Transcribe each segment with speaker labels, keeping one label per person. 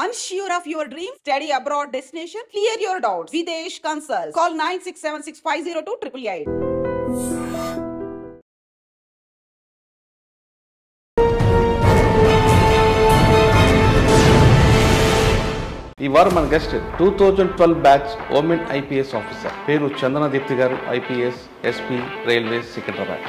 Speaker 1: Unsure of your dream? Study abroad destination? Clear your doubts. Videsh Consult. Call 9676502888.
Speaker 2: ఈ వారం మన guest 2012 batch women IPS officer పేరు చందన దీప్తి గారు, IPS SP railways Secunderabad.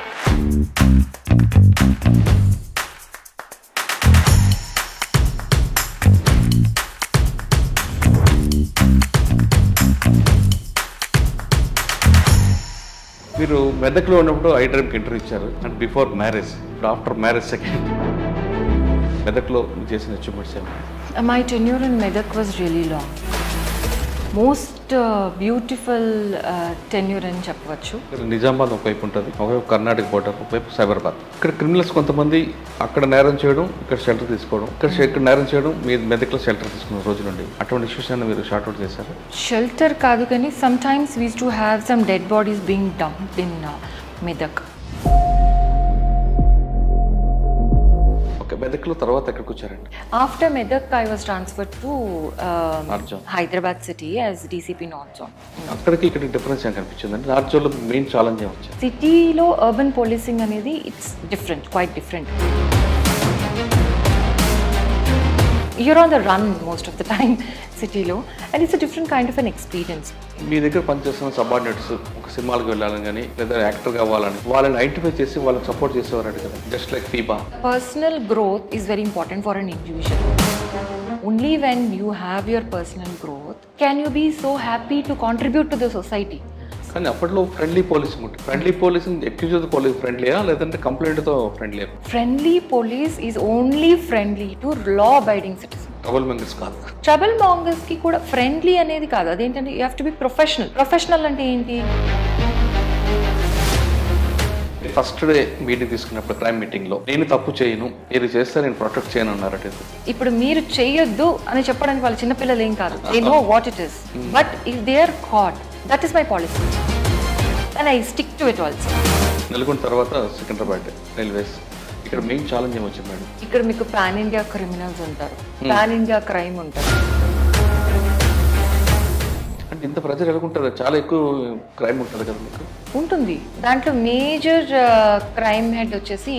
Speaker 2: మీరు మెదక్లో ఉన్నప్పుడు ఐ డ్రీమ్కి ఇంటర్వ్యూ ఇచ్చారు అండ్ బిఫోర్ మ్యారేజ్, ఇప్పుడు ఆఫ్టర్ మ్యారేజ్ సెకండ్. మెదక్లో చేసిన అచీవ్మెంట్స్ ఏమైనా?
Speaker 3: My tenure in Medak was really long. Most beautiful tenure అని చెప్పవచ్చు.
Speaker 2: నిజామాబాద్ ఒకవైపు ఉంటుంది, ఒకవైపు కర్ణాటక బోర్డర్, ఒకవైపు సైబరాబాద్. ఇక్కడ క్రిమినల్స్ కొంతమంది అక్కడ నేరం చేయడం, ఇక్కడ షెల్టర్ తీసుకోవడం, ఇక్కడ నేరం చేయడం, మీరు మెదక్లో షెల్టర్ తీసుకున్న రోజు నుండి అటువంటి ఇష్యూస్ అన్ని మీరు షార్ట్ అవుట్ చేశారు?
Speaker 3: షెల్టర్ కాదు కానీ sometimes we used to have some dead bodies being dumped in Medak.
Speaker 2: మెదక్లో తర్వాత ఎక్కడికి వచ్చారండి?
Speaker 3: After Medak, I was transferred to Hyderabad city as DCP North Zone.
Speaker 2: అక్కడికి ఇక్కడ డిఫరెన్స్ ఏం కనిపించిందండి? నార్త్ జోన్లో మెయిన్ ఛాలెంజ్ ఏం వచ్చింది?
Speaker 3: సిటీలో అర్బన్ పోలీసింగ్ అనేది it's different, quite different. You're on the run most of the time సిటీలో, and it's a different kind of an experience.
Speaker 2: మీ దగ్గర పనిచేస్తున్న సబార్డినేట్స్ ఒక సినిమాలకు వెళ్ళాలని కానీ లేదా యాక్టర్ కావాలని వాళ్ళని ఐడెంటిఫై చేసి వాళ్ళకి సపోర్ట్ చేసేవారంట కదా, just like FIBA.
Speaker 3: Personal growth is very important for an individual. Only when you have your personal growth can you be so happy to contribute to the society.
Speaker 2: కానీ అప్పట్లో friendly policing ఉంటుంది. Friendly policing accused police ఫ్రెండ్లీయా లేదంటే కంప్లైంట్తో friendly?
Speaker 3: Friendly police is only friendly to law abiding citizen.
Speaker 2: Trouble mongers కాదు.
Speaker 3: Trouble mongers కి కూడా friendly అనేది కాదు, అదేంటంటే you have to be professional. Professional అంటే ఏంటి?
Speaker 2: ఫస్ట్ డే మీటింగ్ తీసుకున్నప్పుడు క్రైమ్ మీటింగ్ లో నేను తప్పు చేయను, మీరు చేస్తే నేను ప్రొటెక్ట్ చేయను అన్నారట.
Speaker 3: ఇప్పుడు మీరు చేయొద్దు అని చెప్పడానికి వాళ్ళు చిన్నపిల్లలు ఏం కాదు, they know what it is. But if they are caught, that is my policy and I stick to it also.
Speaker 2: Nalgonda తర్వాత సికింద్రాబాద్ రైల్వేస్, ఇక్కడ మెయిన్ ఛాలెంజ్ ఏమొచ్చింది మేడం?
Speaker 3: ఇక్కడ మీకు పాన్ ఇండియా క్రిమినల్స్ ఉంటారు, పాన్ ఇండియా క్రైమ్ ఉంటారు.
Speaker 2: అంటే ఇంత ప్రెజర్ ఎలాగుంటుంది? చాలా ఎక్కువ క్రైమ్ ఉంటుంది కదా మీకు?
Speaker 3: ఉంటుంది. దాంట్లో మేజర్ క్రైమ్ హెడ్ వచ్చేసి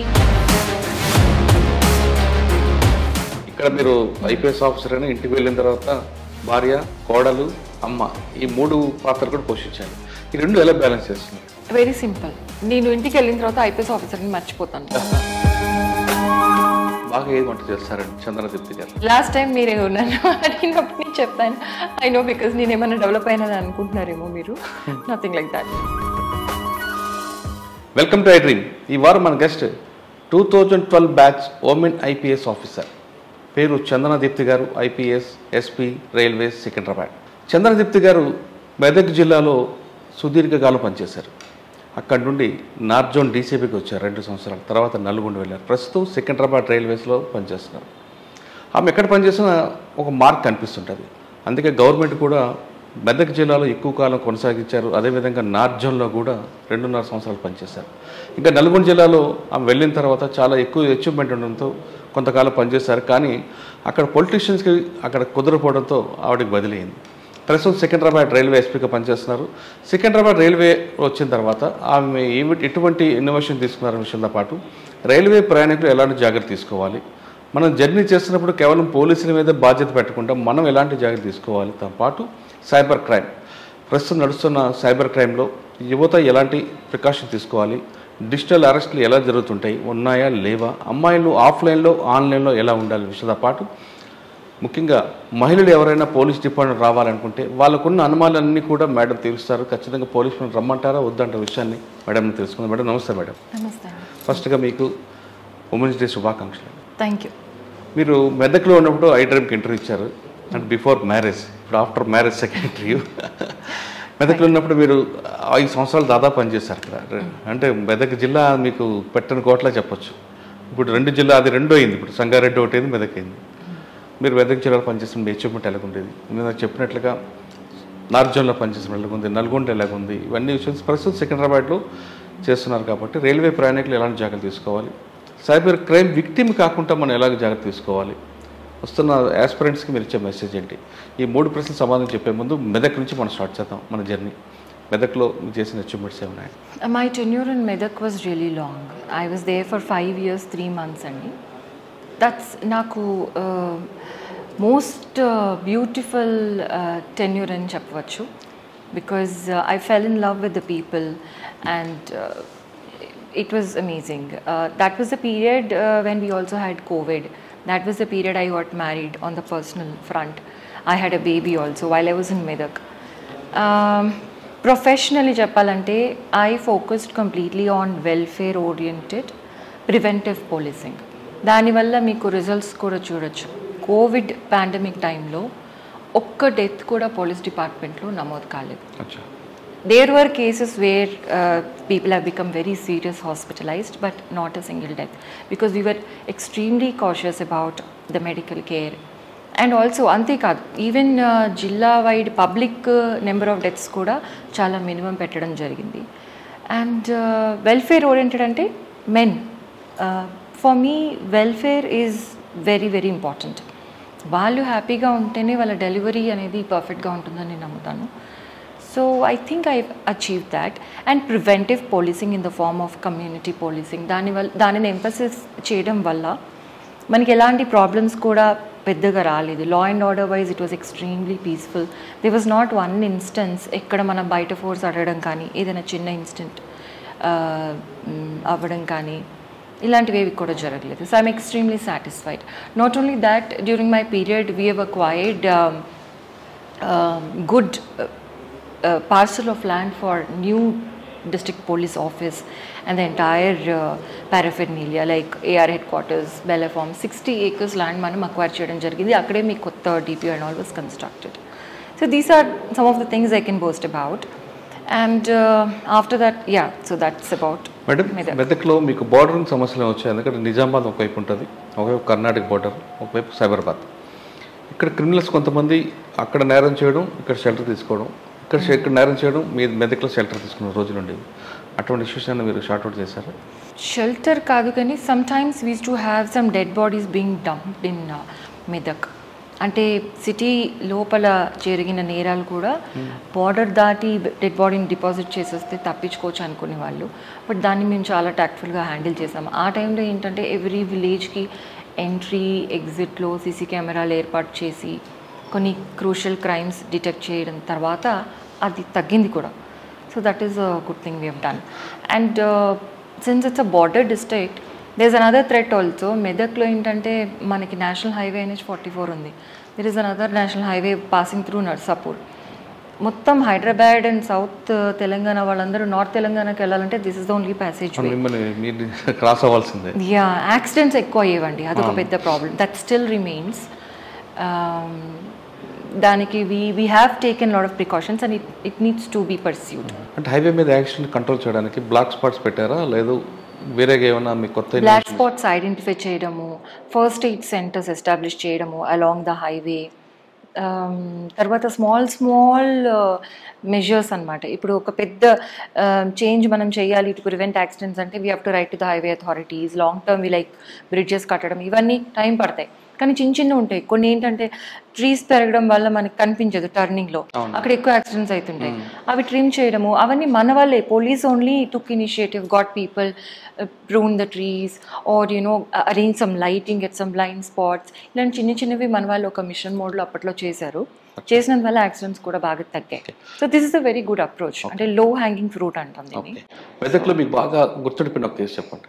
Speaker 2: ఇక్కడ మీరు ఐపీఎస్ ఆఫీసర్ అని ఇంటికి వెళ్ళిన తర్వాత భార్య, కోడలు, అమ్మ ఈ మూడు పాత్రలు కూడా పోషించాలి. ఈ రెండు ఎలా బ్యాలెన్స్ చేస్తున్నారు?
Speaker 3: Very simple. నేను ఇంటికి వెళ్ళిన తర్వాత ఐపీఎస్ ఆఫీసర్ని మర్చిపోతాను.
Speaker 2: బాగా ఏది వంట చేస్తారండి చందన దీప్తి గారు?
Speaker 3: లాస్ట్ టైం మీరే నన్ను అడిగినప్పుడు నేను చెప్పాను, ఐ నో, బికాస్ నేను ఏమైనా డెవలప్ అయినా అనుకుంటున్నారేమో మీరు. Nothing like that.
Speaker 2: Welcome to I dream. ఈ వారం మన guest 2012 batch women IPS officer పేరు చందన దీప్తి గారు, ఐపీఎస్ ఎస్పీ రైల్వేస్ సికింద్రాబాద్. చందన దీప్తి గారు మెదక్ జిల్లాలో సుదీర్ఘకాలం పనిచేశారు. అక్కడి నుండి నార్త్ జోన్ డీసీపీకి వచ్చారు 2 సంవత్సరాలు. తర్వాత నల్గొండ వెళ్ళారు. ప్రస్తుతం సికింద్రాబాద్ రైల్వేస్లో పనిచేస్తున్నారు. ఆమె ఎక్కడ పనిచేసినా ఒక మార్క్ కనిపిస్తుంటుంది. అందుకే గవర్నమెంట్ కూడా మెదక్ జిల్లాలో ఎక్కువ కాలం కొనసాగించారు. అదేవిధంగా నార్త్ జోన్లో కూడా 2.5 సంవత్సరాలు పనిచేశారు. ఇంకా నల్గొండ జిల్లాలో ఆమె వెళ్ళిన తర్వాత చాలా ఎక్కువ అచీవ్మెంట్ ఉండడంతో కొంతకాలం పనిచేశారు. కానీ అక్కడ పొలిటీషియన్స్కి అక్కడ కుదరపోవడంతో ఆవిడకి బదిలీ అయింది. ప్రస్తుతం సికింద్రాబాద్ రైల్వే ఎస్పీగా పనిచేస్తున్నారు. సికింద్రాబాద్ రైల్వే వచ్చిన తర్వాత ఆమె ఎటువంటి ఇన్నోవేషన్ తీసుకున్నారనే విషయంతో పాటు రైల్వే ప్రయాణికులు ఎలాంటి జాగ్రత్త తీసుకోవాలి, మనం జర్నీ చేస్తున్నప్పుడు కేవలం పోలీసుల మీద బాధ్యత పెట్టకుండా మనం ఎలాంటి జాగ్రత్త తీసుకోవాలి, తో పాటు సైబర్ క్రైమ్, ప్రస్తుతం నడుస్తున్న సైబర్ క్రైమ్లో యువత ఎలాంటి ప్రికాషన్ తీసుకోవాలి, డిజిటల్ అరెస్టులు ఎలా జరుగుతుంటాయి, ఉన్నాయా లేవా, అమ్మాయిలు ఆఫ్లైన్లో ఆన్లైన్లో ఎలా ఉండాలి విషయంతో పాటు ముఖ్యంగా మహిళలు ఎవరైనా పోలీస్ డిపార్ట్మెంట్ రావాలనుకుంటే వాళ్ళకున్న అనుమానాలన్నీ కూడా మేడం తీరుస్తారు. ఖచ్చితంగా పోలీసులను రమ్మంటారా వద్దంటారా విషయాన్ని మేడంని తెలుసుకుందాం. మేడం నమస్తే. మేడం
Speaker 3: నమస్తే.
Speaker 2: ఫస్ట్గా మీకు ఉమెన్స్ డే శుభాకాంక్షలు.
Speaker 3: Thank you.
Speaker 2: మీరు మెదక్లో ఉన్నప్పుడు ఐ డ్రీమ్కి ఇంటర్వ్యూ ఇచ్చారు అండ్ బిఫోర్ మ్యారేజ్, ఇప్పుడు ఆఫ్టర్ మ్యారేజ్ సెకండ్ ఇంటర్వ్యూ. మెదక్లో ఉన్నప్పుడు మీరు 5 సంవత్సరాలు దాదాపు పనిచేశారు కదా. అంటే మెదక్ జిల్లా మీకు పెట్టని కోట్లా చెప్పొచ్చు. ఇప్పుడు 2 జిల్లా, అది 2 అయింది. ఇప్పుడు సంగారెడ్డి ఒకటి అయింది, మెదక్ అయింది. మీరు మెదక్ జిల్లాలో పనిచేసిన మీ అచీవ్మెంట్ ఎలాగుండేది? మీరు చెప్పినట్లుగా నార్త్ జోన్లో పనిచేసిన ఎలాగుంది, నల్గొండ ఎలాగుంది, ఇవన్నీ విషయాలు ప్రస్తుతం సికింద్రాబాద్లో చేస్తున్నారు కాబట్టి రైల్వే ప్రయాణికులు ఎలాంటి జాగ్రత్తలు తీసుకోవాలి, సైబర్ క్రైమ్ విక్టిమ్ కాకుండా మనం ఎలాగ జాగ్రత్త తీసుకోవాలి, వస్తున్న యాస్పిరెంట్స్కి మీరు ఇచ్చే మెసేజ్ ఏంటి? ఈ 3 ప్రశ్నలు సమాధానం చెప్పే ముందు మెదక్ నుంచి మనం స్టార్ట్ చేద్దాం మన జర్నీ. మెదక్లో మీరు చేసిన అచీవ్మెంట్స్ ఏమున్నాయి?
Speaker 3: My tenure in Medak was really long. I was there for 5 years, 3 months అండి. That's నాకు most beautiful tenure అని చెప్పవచ్చు. Because I fell in love with the people and it was amazing. That was the period when we also had COVID. That was the period I got married on the personal front. I had a baby also while I was in Medak. Professionally చెప్పాలంటే I focused completely on welfare oriented preventive policing. దానివల్ల మీకు results కూడా చూడొచ్చు. Covid pandemic టైంలో ఒక్క death కూడా police డిపార్ట్మెంట్లో నమోదు కాలేదు. There were cases where people have become very serious hospitalized, but not a single death, because we were extremely cautious about the medical care. And also ante kaadu, even jilla wide public number of deaths kuda chala minimum pettadam jarigindi. And welfare oriented ante men, for me welfare is very very important. వాళ్ళు హ్యాపీగా ఉంటేనే వాళ్ళ delivery అనేది పర్ఫెక్ట్గా ఉంటుందని నేను నమ్ముతాను. So I think I achieve that. And preventive policing in the form of community policing, దానిని ఎంఫసిస్ చేయడం వల్ల మనకి ఎలాంటి ప్రాబ్లమ్స్ కూడా పెద్దగా రాలేదు. Law and order wise it was extremely peaceful. There was not one instance ఎక్కడ మనం బయట ఫోర్స్ అడగడం కానీ ఏదైనా చిన్న ఇన్సిడెంట్ అవ్వడం కానీ ఇలాంటివి కూడా జరగలేదు. So I'm extremely satisfied. Not only that, during my period we have acquired good parcel of land for new district police office and the entire paraphernalia like AR headquarters, Bella Farm, 60 acres land manam acquire cheyadam jarigindi. Akkade mee kotta DPO and all was constructed. So these are some of the things I can boast about. And after that, yeah, so that's about
Speaker 2: Madam, మెదక్లో మీకు bordering సమస్యలు వచ్చాయి. ఎందుకంటే నిజామాబాద్ ఒకవైపు ఉంటుంది, ఒకవైపు Karnataka border, ఒకవైపు సైబరాబాద్. ఇక్కడ క్రిమినల్స్ కొంతమంది అక్కడ నేరం చేయడం, ఇక్కడ షెల్టర్ తీసుకోవడం, ఇక్కడ నేరం చేయడం, మీ మెదక్లో షెల్టర్ తీసుకున్న రోజులు ఉండేవి. అటువంటి ఇష్యూస్ అన్న మీరు షార్ట్అవుట్ చేశారు?
Speaker 3: షెల్టర్ కాదు కానీ sometimes we's to have some dead bodies being dumped in Medak. అంటే సిటీ లోపల జరిగిన నేరాలు కూడా బార్డర్ దాటి డెడ్ బాడీని డిపాజిట్ చేసేస్తే తప్పించుకోవచ్చు అనుకునే వాళ్ళు. బట్ దాన్ని మేము చాలా టాక్ట్ఫుల్గా హ్యాండిల్ చేసాము. ఆ టైంలో ఏంటంటే ఎవ్రీ విలేజ్కి ఎంట్రీ ఎగ్జిట్లో సీసీ కెమెరాలు ఏర్పాటు చేసి కొన్ని క్రూషల్ క్రైమ్స్ డిటెక్ట్ చేయడం తర్వాత అది తగ్గింది కూడా. So that is a good thing we have done. And since it's a border district, there is another threat also. మెదక్లో ఏంటంటే మనకి నేషనల్ హైవే NH-44 ఉంది. There is another national highway passing through Narsapur. మొత్తం హైదరాబాద్ అండ్ సౌత్ తెలంగాణ వాళ్ళందరూ north తెలంగాణకి వెళ్ళాలంటే this is the only passage way.
Speaker 2: Cross అవ్వాల్సిందే.
Speaker 3: Yeah, accidents ఎక్కువ అయ్యేవండి, అదొక పెద్ద ప్రాబ్లం. That still remains. దానికి we have taken lot of precautions and it needs to be pursued.
Speaker 2: అంటే హైవే మీద యాక్సిడెంట్ కంట్రోల్ చేయడానికి బ్లాక్ స్పాట్స్ పెట్టారా, లేదు వేరేగా ఏమన్నా మీకు కొత్త?
Speaker 3: బ్లాక్ స్పాట్స్ ఐడెంటిఫై చేయడము, ఫస్ట్ ఎయిడ్ సెంటర్స్ ఎస్టాబ్లిష్ చేయడము అలాంగ్ ద హైవే, తర్వాత స్మాల్ మెజర్స్ అనమాట. ఇప్పుడు ఒక పెద్ద చేంజ్ మనం చేయాలి టు ప్రివెంట్ యాక్సిడెంట్స్ అంటే we have to write to the highway authorities. Long term we like bridges కట్టడం, ఇవన్నీ టైం పడతాయి. కానీ చిన్న ఉంటాయి కొన్ని. ఏంటంటే ట్రీస్ పెరగడం వల్ల మనకి కనిపించదు టర్నింగ్లో, అక్కడ ఎక్కువ యాక్సిడెంట్స్ అవుతుంటాయి. అవి ట్రిమ్ చేయడము అవన్నీ మన వాళ్ళే. Police only took initiative, got people prune the trees or arrange some lighting at some blind spots. ఇలాంటి చిన్నవి మన వాళ్ళు ఒక మిషన్ మోడ్లో అప్పట్లో చేసినందు వల్ల యాక్సిడెంట్స్ కూడా బాగా తగ్గాయి. So this is a very good approach. అంటే లో హ్యాంగింగ్ ఫ్రూట్ అంటాం దీన్ని.
Speaker 2: మెదక్లో మీకు బాగా గుర్తుండిపోయిన ఒక కేసు చెప్పండి,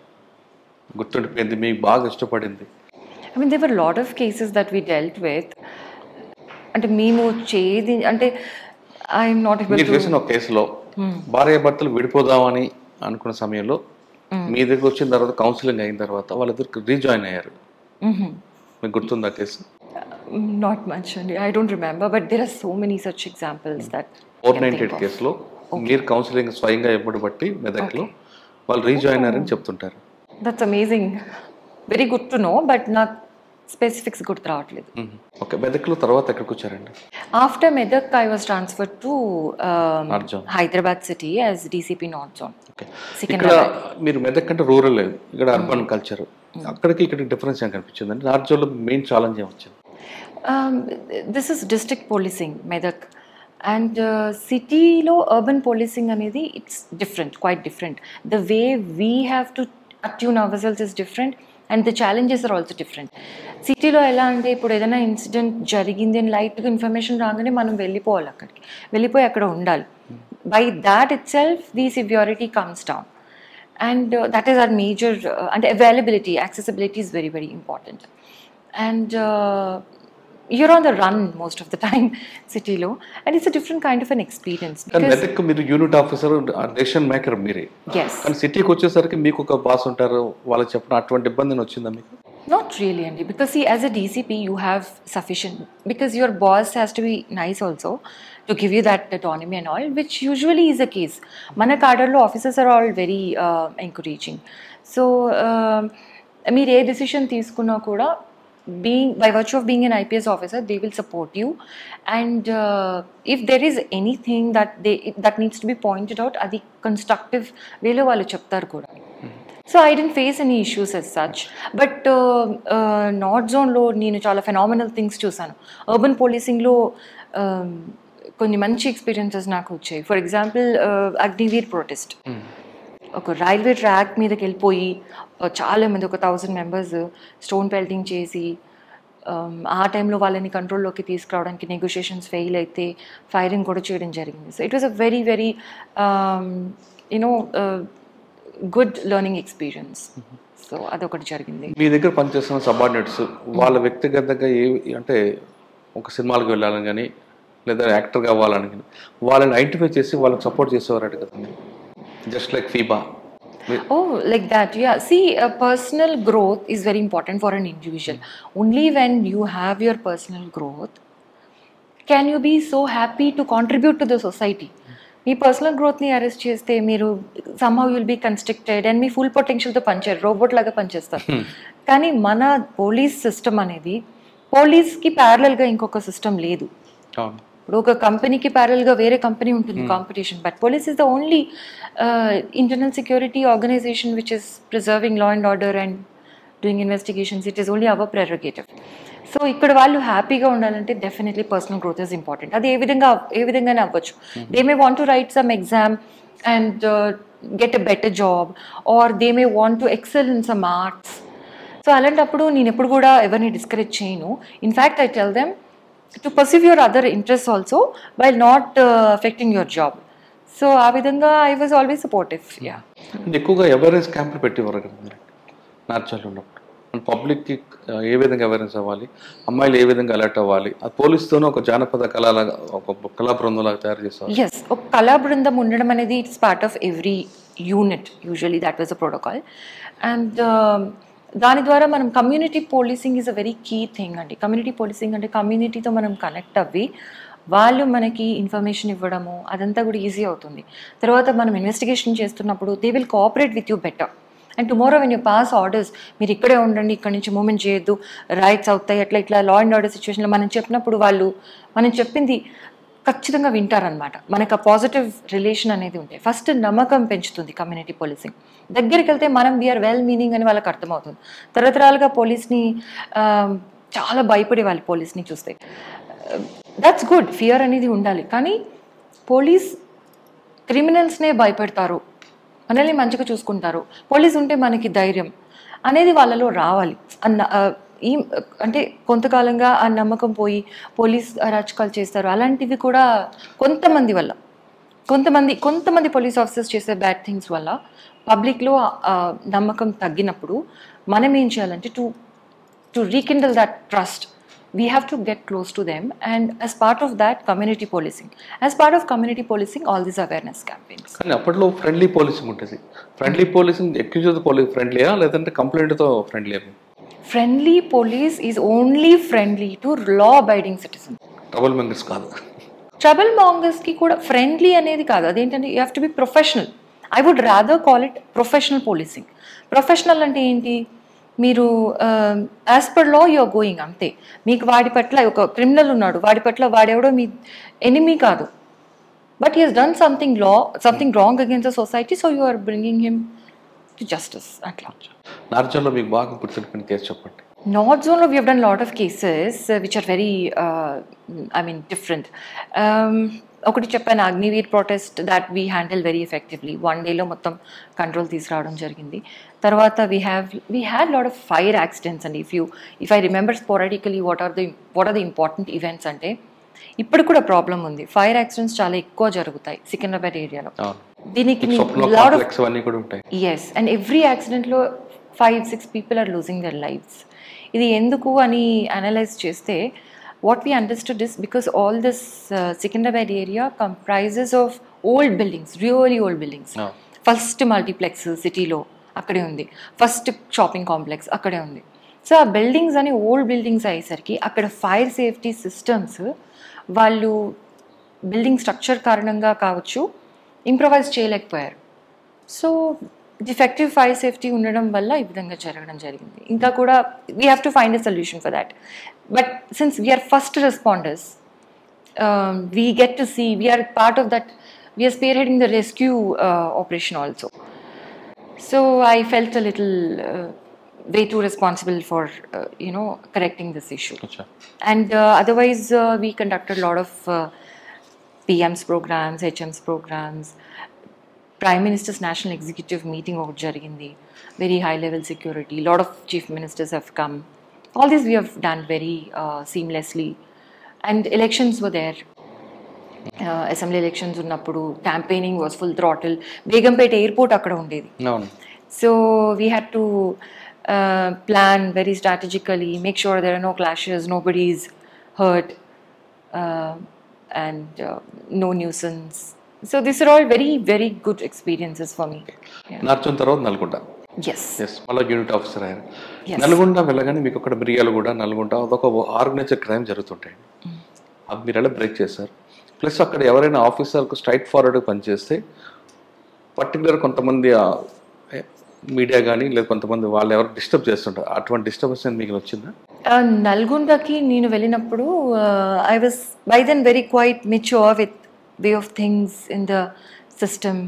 Speaker 2: గుర్తుండిపోయింది మీకు బాగా ఇష్టపడింది.
Speaker 3: I mean, there were a lot of cases that we dealt with. అంటే మేము అంటే ఐఎమ్ నాట్ ఏబుల్ టు.
Speaker 2: మీరు చేసిన ఒక కేసులో భార్యాభర్తలు విడిపోదామని అనుకున్న సమయంలో మీ దగ్గర వచ్చిన తర్వాత కౌన్సిలింగ్ అయిన తర్వాత వాళ్ళిద్దరు రీజాయిన్ అయ్యారు. మీకు గుర్తుందా కేసు?
Speaker 3: నాట్ మచ్ అండి, I don't remember, but there are so many such examples that.
Speaker 2: 498 కేసులో మీరు కౌన్సిలింగ్ స్వయంగా ఇవ్వబట్టి మెదక్లో వాళ్ళు రీజాయిన్ అయ్యారని చెప్తుంటారు.
Speaker 3: That's amazing, very good to know, but నాకు స్పెసిఫిక్స్ గుర్తు రావట్లేదు.
Speaker 2: ఓకే, మెదక్లో తర్వాత ఎక్కడికి వచ్చారండి?
Speaker 3: After Medak I was transferred to Hyderabad city as DCP north zone.
Speaker 2: ఇక్కడ మీరు మెదక్ అంటే రూరల్ లేదు, ఇక్కడ అర్బన్ కల్చర్. అక్కడికి ఇక్కడ డిఫరెన్స్ ఏం కనిపించింది అండి? నార్త్ జోన్లో మెయిన్ ఛాలెంజ్ ఏం వచ్చింది?
Speaker 3: This is district policing Medak and సిటీలో అర్బన్ పోలీసింగ్ అనేది it's different, quite different. The way we have to attune our cells is different and the challenges are also different. సిటీలో ఎలా అంటే ఇప్పుడు ఏదైనా ఇన్సిడెంట్ జరిగింది అని లైట్గా ఇన్ఫర్మేషన్ రాగానే మనం వెళ్ళిపోవాలి, అక్కడికి వెళ్ళిపోయి అక్కడ ఉండాలి. By that itself the severity comes down and that is our major. అంటే availability, accessibility is very very important and you're on the run most of the time సిటీలో and it's a different kind of an experience.
Speaker 2: కానీ మెదక్ మీరు unit officer, decision maker మీరే.
Speaker 3: Yes.
Speaker 2: కానీ సిటీకి వచ్చేసరికి మీకు ఒక బాస్ ఉంటారు, వాళ్ళకి చెప్పిన అటువంటి ఇబ్బంది వచ్చిందా మీకు?
Speaker 3: Not really, Andy, because see, as a DCP you have sufficient, because your boss has to be nice also to give you that autonomy and all, which usually is the case. Mana cadre officers are all very encouraging. So మీరు ఏ decision తీసుకున్నా కూడా being by virtue of being an IPS officer they will support you and if there is anything that needs to be pointed out adi constructive way lo vallu cheptaru kuda. So I didn't face any issues as such, but north zone lo neenu chaala phenomenal things chusanu. Urban policing lo కొన్ని మంచి experiences నాకు వచ్చాయి. For example Agniveer protest, ఒక railway track మీదకి వెళ్ళిపోయి చాలామంది, ఒక 1000 members stone pelting చేసి ఆ టైంలో వాళ్ళని కంట్రోల్లోకి తీసుకురావడానికి నెగోషియేషన్స్ ఫెయిల్ అయితే ఫైరింగ్ కూడా చేయడం జరిగింది. So it was a very very good learning experience. So అదొకటి జరిగింది.
Speaker 2: మీ దగ్గర పనిచేస్తున్న సబార్డినేట్స్ వాళ్ళ వ్యక్తిగతంగా అంటే ఒక సినిమాలకు వెళ్ళాలని కానీ లేదా యాక్టర్ కావాలని కానీ వాళ్ళని ఐడెంటిఫై చేసి వాళ్ళకి సపోర్ట్ చేసేవారట కదండి, just like FIBA.
Speaker 3: Oh, like that, yeah. See, personal growth is very important for an individual. Only when you have your personal growth can you be so happy to contribute to the society. మీ personal గ్రోత్ని arrest చేస్తే మీరు somehow you'll be constricted and మీ full పొటెన్షియల్తో పనిచేయరు, robot లాగా పనిచేస్తారు. కానీ మన పోలీస్ సిస్టమ్ అనేది, పోలీస్కి ప్యారలల్గా ఇంకొక సిస్టమ్ లేదు. ఇప్పుడు ఒక కంపెనీకి ప్యారల్గా వేరే కంపెనీ ఉంటుంది competition, but police is the only internal security organisation which is preserving law and order and doing investigations. It is only our prerogative. So ఇక్కడ వాళ్ళు హ్యాపీగా ఉండాలంటే definitely personal growth is important. అది ఏ విధంగానే అవ్వచ్చు. They may want to write some exam and get a better job, or they may want to excel in some arts. So అలాంటప్పుడు నేను ఎప్పుడు కూడా ఎవరిని డిస్కరేజ్ చేయను. In fact I tell them to pursue your other interests also while not affecting your job. So ఆ విధంగా I was always supportive. Yeah.
Speaker 2: ఎక్కువగా awareness క్యాంపులు పెట్టేవారు కదా నార్చల్ ఉన్నప్పుడు, పబ్లిక్కి ఏ విధంగా అవేర్నెస్ అవ్వాలి, అమ్మాయిలు ఏ విధంగా అలర్ట్ అవ్వాలి, ఆ పోలీస్తోనే ఒక జానపద కళలాగా, ఒక కళా బృందంలాగా తయారు చేస్తారు.
Speaker 3: ఎస్, ఒక కళా బృందం ఉండడం అనేది it's part of every unit. Usually that was a protocol and దాని ద్వారా మనం community policing is a very key thing అండి. కమ్యూనిటీ పోలీసింగ్ అంటే కమ్యూనిటీతో మనం కనెక్ట్ అవ్వి వాళ్ళు మనకి ఇన్ఫర్మేషన్ ఇవ్వడము అదంతా కూడా ఈజీ అవుతుంది. తర్వాత మనం ఇన్వెస్టిగేషన్ చేస్తున్నప్పుడు they will cooperate with you better. And tomorrow when you pass orders, మీరు ఇక్కడే ఉండండి, ఇక్కడ నుంచి మూవ్మెంట్ చేయొద్దు, రైట్స్ అవుతాయి, ఇట్లా లా అండ్ ఆర్డర్ సిచ్యువేషన్లో మనం చెప్పినప్పుడు వాళ్ళు మనం చెప్పింది ఖచ్చితంగా వింటారనమాట. మనకు ఆ పాజిటివ్ రిలేషన్ అనేది ఉంటాయి. ఫస్ట్ నమ్మకం పెంచుతుంది కమ్యూనిటీ పోలీసింగ్. దగ్గరికి వెళ్తే మనం వీఆర్ వెల్ మీనింగ్ అని వాళ్ళకి అర్థమవుతుంది. తరతరాలుగా పోలీస్ని చాలా భయపడే వాళ్ళు పోలీస్ని చూస్తే. దట్స్ గుడ్, ఫియర్ అనేది ఉండాలి. కానీ పోలీస్ క్రిమినల్స్నే భయపెడతారు, మనల్ని మంచిగా చూసుకుంటారు, పోలీస్ ఉంటే మనకి ధైర్యం అనేది వాళ్ళలో రావాలి అన్న అంటే కొంతకాలంగా ఆ నమ్మకం పోయి పోలీస్ అరాచకాలు చేస్తారు. అలాంటివి కూడా కొంతమంది వల్ల, కొంతమంది పోలీస్ ఆఫీసర్స్ చేసే బ్యాడ్ థింగ్స్ వల్ల పబ్లిక్లో నమ్మకం తగ్గినప్పుడు మనం ఏం చేయాలంటే to rekindle that trust we have to get close to them, and as part of that community policing all these awareness campaigns.
Speaker 2: కానీ అప్పట్లో ఫ్రెండ్లీ పోలీసింగ్ ఉంటుంది. ఫ్రెండ్లీ పోలీసింగ్ అక్యూజ్డ్ పోలీస్ ఫ్రెండ్లీయా లేదంటే కంప్లైంట్తో ఫ్రెండ్లీయా?
Speaker 3: Friendly police is only friendly to law abiding citizens.
Speaker 2: Trouble mongers కాదు.
Speaker 3: Trouble మాంగర్స్కి కూడా ఫ్రెండ్లీ అనేది కాదు. అదేంటంటే you have to be professional. I would rather call it professional policing. Professional అంటే ఏంటి, మీరు as per law you are going, అంతే. మీకు వాడి పట్ల ఒక క్రిమినల్ ఉన్నాడు, వాడి పట్ల వాడెవడో మీ ఎనిమీ కాదు, but he has done something wrong against the society, so you are bringing him to justice. అట్లా.
Speaker 2: నార్జన్లో మీకు బాగా గుర్తుండిపోయిన కేసు చెప్పండి.
Speaker 3: North Zone, we have done a lot of cases which are very, different. ఒకటి చెప్పాను, Agniveer protest that we handle very effectively. 1 డేలో మొత్తం కంట్రోల్ తీసుకురావడం జరిగింది. తర్వాత we had lot of fire accidents అండి. If I remember sporadically what are the important events అంటే, ఇప్పుడు కూడా ప్రాబ్లం ఉంది. ఫైర్ యాక్సిడెంట్స్ చాలా ఎక్కువ జరుగుతాయి సికింద్రాబాద్ ఏరియాలో. దీనికి ఎస్, అండ్ ఎవ్రీ యాక్సిడెంట్లో 5-6 people are losing their lives. ఇది ఎందుకు అని అనలైజ్ చేస్తే what we understood is because all this Secunderabad area comprises of old buildings, really old buildings. First multiplex city lo akkade undi, first shopping complex akkade undi. So ఆ buildings ani old buildings అయ్యేసరికి అక్కడ fire safety systems వాళ్ళు building structure కారణంగా కావచ్చు improvise చేయలేకపోయారు. So defective fire safety ఉండడం వల్ల ఈ విధంగా జరగడం జరిగింది. ఇంకా కూడా we have to find a solution for that. But since we are first responders, we get to see, we are part of that, we are spearheading the rescue operation also. So I felt a little way too responsible for, correcting this issue. Achha. And otherwise, we conducted a lot of PM's programs, HM's programs, Prime Minister's National Executive Meeting over jarigindi, very high level security, a lot of chief ministers have come. All this we have done very seamlessly, and elections were there. Assembly elections unnappudu campaigning was full throttle. Begumpet airport akkada undedi. No. So we had to plan very strategically, make sure there are no clashes, nobody is hurt, and no nuisance. So these are all very, very good experiences for me.
Speaker 2: Narchon tarvata Nalgonda.
Speaker 3: Yes.
Speaker 2: మళ్ళీ unit officer అయ్యారు. నల్గొండ వెళ్ళగానే మీకు అక్కడ మిరియాలు కూడా నల్గొండ అదొక organised crime జరుగుతుంటాయి. అది మీరు ఎలా బ్రేక్ చేశారు? ప్లస్ అక్కడ ఎవరైనా ఆఫీసర్కు స్ట్రైట్ ఫార్వర్డ్ పనిచేస్తే పర్టికులర్ కొంతమంది మీడియా కానీ లేదా కొంతమంది వాళ్ళు ఎవరు డిస్టర్బ్ చేస్తుంటారు, అటువంటి డిస్టర్బెన్స్ మీకు వచ్చిందా?
Speaker 3: నల్గొండకి నేను వెళ్ళినప్పుడు I was by then very quite mature with way of things in the system.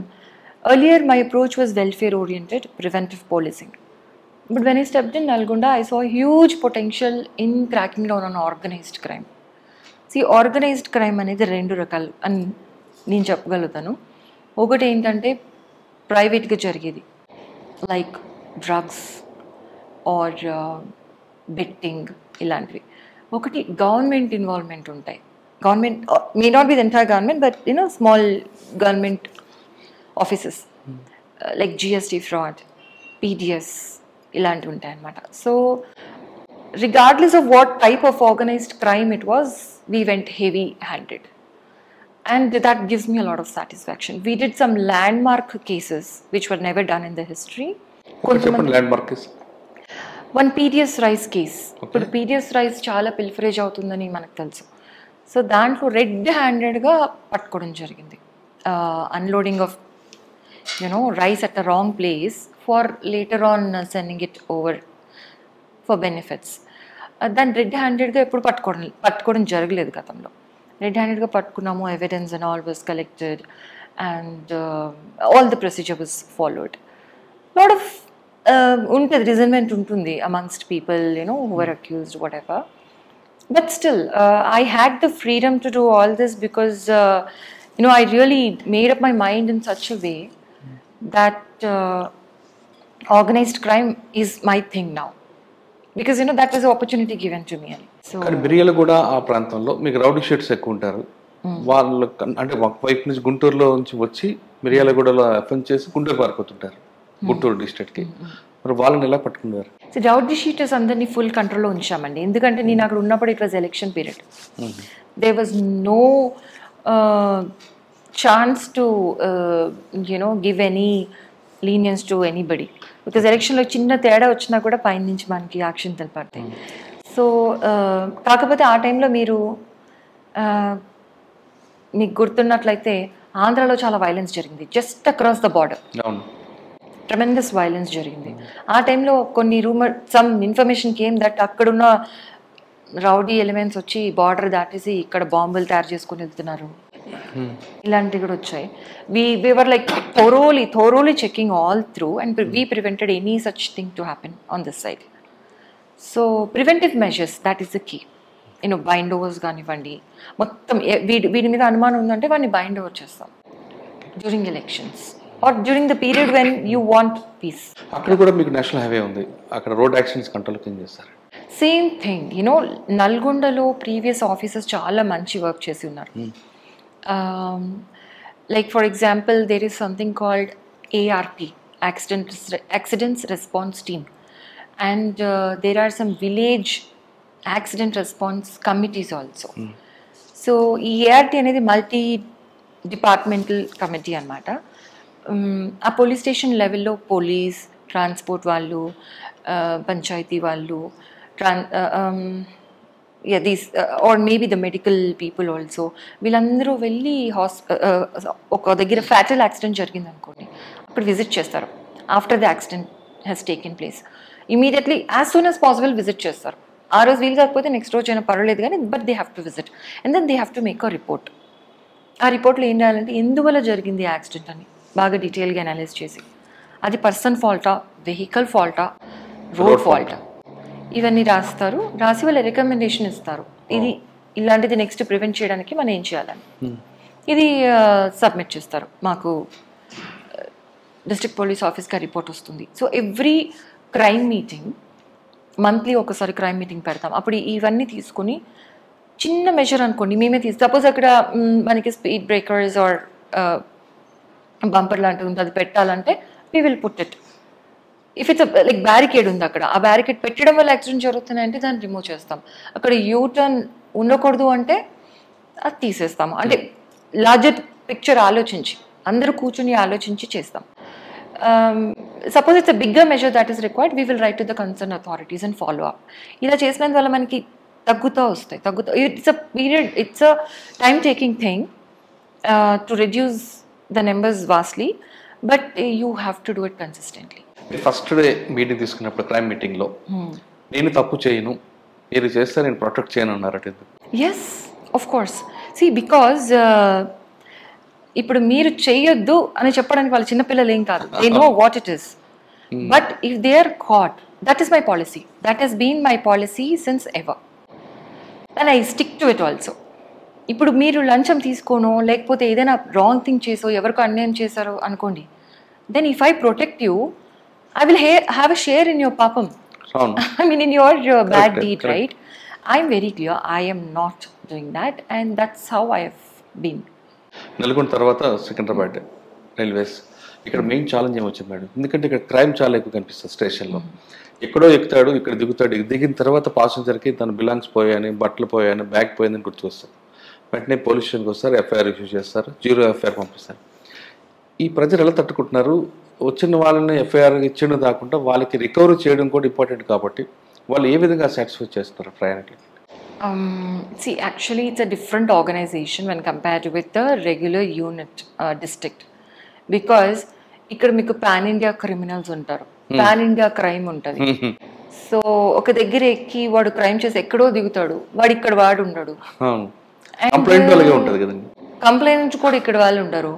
Speaker 3: Earlier, my approach was welfare-oriented, preventive policing. But when I stepped in Nalgonda, I saw huge potential in cracking down on organized crime. See, organized crime అనేది 2 రకాలు అని నేను చెప్పగలుగుతాను. ఒకటి ఏంటంటే ప్రైవేట్గా జరిగేది, like drugs are betting ఇలాంటివి. ఒకటి గవర్నమెంట్ ఇన్వాల్వ్మెంట్ ఉంటాయి. Government may not be the entire government, but small government offices like GST fraud, PDS ఇలాంటివి ఉంటాయి అన్నమాట. So regardless of what type of organised crime it was, we went heavy handed, and that gives me a lot of satisfaction. We did some land mark cases which were never done in the history. One PDS rice case. ఇప్పుడు PDS rice చాలా pilferage అవుతుందని మనకు తెలుసు. So దాంట్లో red హ్యాండెడ్గా పట్టుకోవడం జరిగింది. Unloading of rice at the wrong place for later on sending it over for benefits. దాన్ని రెడ్ హ్యాండెడ్గా ఎప్పుడు పట్టుకోవడం జరగలేదు గతంలో. రెడ్ హ్యాండెడ్గా పట్టుకున్నాము, evidence and all was collected, and all the procedure was followed. Lot of ఉంటుంది, రిజన్మెంట్ ఉంటుంది amongst people who are accused, whatever. But still I had the freedom to do all this because I really made up my mind in such a way that organized crime is my thing now, because that was the opportunity given to me. So
Speaker 2: కానీ మిరియాలు కూడా ఆ ప్రాంతంలో మీకు rowdy sheets ఎక్కువ ఉంటారు. వాళ్ళు అంటే ఒక వైపు నుంచి గుంటూరులో నుంచి వచ్చి మిరియాలగూడలో అఫెన్స్ చేసి గుంటూరు పారిపోతుంటారు, గుంటూరు డిస్ట్రిక్ట్కి. మరి వాళ్ళని ఎలా పట్టుకున్నారు?
Speaker 3: రౌడీ షీటర్స్ అందరినీ ఫుల్ కంట్రోల్లో ఉంచామండి. ఎందుకంటే నేను అక్కడ ఉన్నప్పుడు it was election period. There was no chance to give any lenience to anybody, because election లో చిన్న తేడా వచ్చినా కూడా పైన నుంచి మనకి యాక్షన్ తెలిపడతాయి. సో కాకపోతే ఆ టైంలో మీకు గుర్తున్నట్లయితే ఆంధ్రాలో చాలా వైలెన్స్ జరిగింది, just across the border. Tremendous violence జరిగింది. ఆ టైంలో కొన్ని సమ్ ఇన్ఫర్మేషన్ కేమ్ దట్ అక్కడున్న రౌడీ ఎలిమెంట్స్ వచ్చి బార్డర్ దాటేసి ఇక్కడ బాంబులు తయారు చేసుకుని వెళ్తున్నారు, ఇలాంటివి కూడా వచ్చాయి. we were like thoroughly checking all through, and we prevented any such thing to happen on this side. So preventive measures, that is the key. Bind overs కానివ్వండి, మొత్తం వీడి మీద అనుమానం ఉందంటే వాడిని బైండ్ ఓవర్ చేస్తాం during elections or during the period when you want peace.
Speaker 2: అక్కడ కూడా మీకు నేషనల్ హైవే ఉంది, అక్కడ రోడ్ యాక్సిడెంట్స్ కంట్రోల్ కింద చేస్తారు.
Speaker 3: సేమ్ థింగ్, నల్గొండలో ప్రీవియస్ ఆఫీసర్స్ చాలా మంచి వర్క్ చేసి ఉన్నారు. Like for example, there is something called ARP, accidents response team, and there are some village accident response committees also. So ఈ ART అనేది మల్టీ డిపార్ట్మెంటల్ కమిటీ అనమాట. ఆ పోలీస్ స్టేషన్ లెవెల్లో పోలీస్, ట్రాన్స్పోర్ట్ వాళ్ళు, పంచాయతీ వాళ్ళు, these are maybe the medical people also, వీళ్ళందరూ వెళ్ళి ఒక దగ్గర ఫ్యాటల్ యాక్సిడెంట్ జరిగింది అనుకోండి, అక్కడ విజిట్ చేస్తారు. After the accident has taken place immediately as soon as possible visit చేస్తారు. ఆ రోజు వీలు కాకపోతే నెక్స్ట్ రోజు అయినా పర్వాలేదు కానీ, but they have to visit and then they have to make a report. ఆ రిపోర్ట్లో ఏం రాయాలంటే ఎందువల్ల జరిగింది యాక్సిడెంట్ అని బాగా డీటెయిల్గా అనలైజ్ చేసి, అది పర్సన్ ఫాల్టా, వెహికల్ ఫాల్టా, రోడ్ ఫాల్టా, ఇవన్నీ రాస్తారు. రాసి వాళ్ళ రికమెండేషన్ ఇస్తారు, ఇది ఇలాంటిది నెక్స్ట్ ప్రివెంట్ చేయడానికి మనం ఏం చేయాలని. ఇది సబ్మిట్ చేస్తారు మాకు, డిస్ట్రిక్ట్ పోలీస్ ఆఫీస్కి రిపోర్ట్ వస్తుంది. So every crime meeting, monthly ఒకసారి క్రైమ్ మీటింగ్ పెడతాం. అప్పుడు ఇవన్నీ తీసుకొని చిన్న మెజర్ అనుకోండి మేమే సపోజ్ అక్కడ మనకి స్పీడ్ బ్రేకర్స్ ఆర్ బంపర్ లాంటిది ఉంది, అది పెట్టాలంటే we will put it. If it's like barricade ఉంది అక్కడ, ఆ బ్యారికేడ్ పెట్టడం వల్ల యాక్సిడెంట్ జరుగుతున్నాయంటే దాన్ని రిమూవ్ చేస్తాం. అక్కడ యూటర్న్ ఉండకూడదు అంటే అది తీసేస్తాము. అంటే లార్జర్ పిక్చర్ ఆలోచించి, అందరూ కూర్చొని ఆలోచించి చేస్తాం. Suppose it's a bigger measure that is required, we will write to the concern authorities and follow up. ఇలా చేసినందువల్ల మనకి తగ్గుతూ వస్తాయి. It's a period, it's a time taking thing to reduce the numbers vastly, but you have to do it consistently.
Speaker 2: First day meeting తీసుకున్నప్పుడు crime మీటింగ్లో నేను తప్పు చేయను, మీరు చేస్తే నేను ప్రొటెక్ట్ చేయను అన్నారట.
Speaker 3: Yes, of course. See because ఇప్పుడు మీరు చేయొద్దు అని చెప్పడానికి వాళ్ళ చిన్నపిల్లలు ఏం కాదు, they know what it is. But if they are caught, that is my policy, that has been my policy since ever and I stick to it also. ఇప్పుడు మీరు లంచం తీసుకోనో లేకపోతే ఏదైనా రాంగ్ థింగ్ చేసో ఎవరికో అన్యాయం చేశారో అనుకోండి, then if I protect you, I will have a share in your papam. I mean, in your bad deed, right? I'm very clear. I am not doing that, and that's how I have been.
Speaker 2: Nalgonda తర్వాత Secunderabad railways, ఇక్కడ main challenge ఏమొచ్చింది madam? ఎందుకంటే ఇక్కడ crime చాలా ఎక్కువ కనిపిస్తుంది స్టేషన్లో. ఎక్కడో ఎక్కుతాడు, ఇక్కడ దిగుతాడు, దిగిన తర్వాత పాసెంజర్కి తన బిలాంగ్స్ పోయాయని, బట్టలు పోయాయని, బ్యాగ్ పోయిందని గుర్తుకొస్తారు. వెంటనే పోలీస్ స్టేషన్కి వస్తారు, FIR ఇష్యూ చేస్తారు, 0 FIR పంపిస్తారు. ఈ ప్రజలు ఎలా తట్టుకుంటున్నారు? వచ్చిన వాళ్ళని FIR ఇచ్చిన కాకుండా వాళ్ళకి రికవరీ చేయడం కూడా ఇంపార్టెంట్ కాబట్టి వాళ్ళు ఏ విధంగా సాటిస్ఫై చేస్తున్నారు ప్రయాణికులు?
Speaker 3: See, actually it's a different organization when compared with the regular unit district, because ఇక్కడ మీకు పాన్ ఇండియా క్రిమినల్స్ ఉంటారు, పాన్ ఇండియా క్రైమ్ ఉంటుంది. సో ఒక దగ్గర ఎక్కి వాడు క్రైమ్ చేసి ఎక్కడో దిగుతాడు, వాడు ఇక్కడ వాడు ఉండడు, కంప్లైంట్ కూడా ఇక్కడ వాళ్ళు ఉండరు.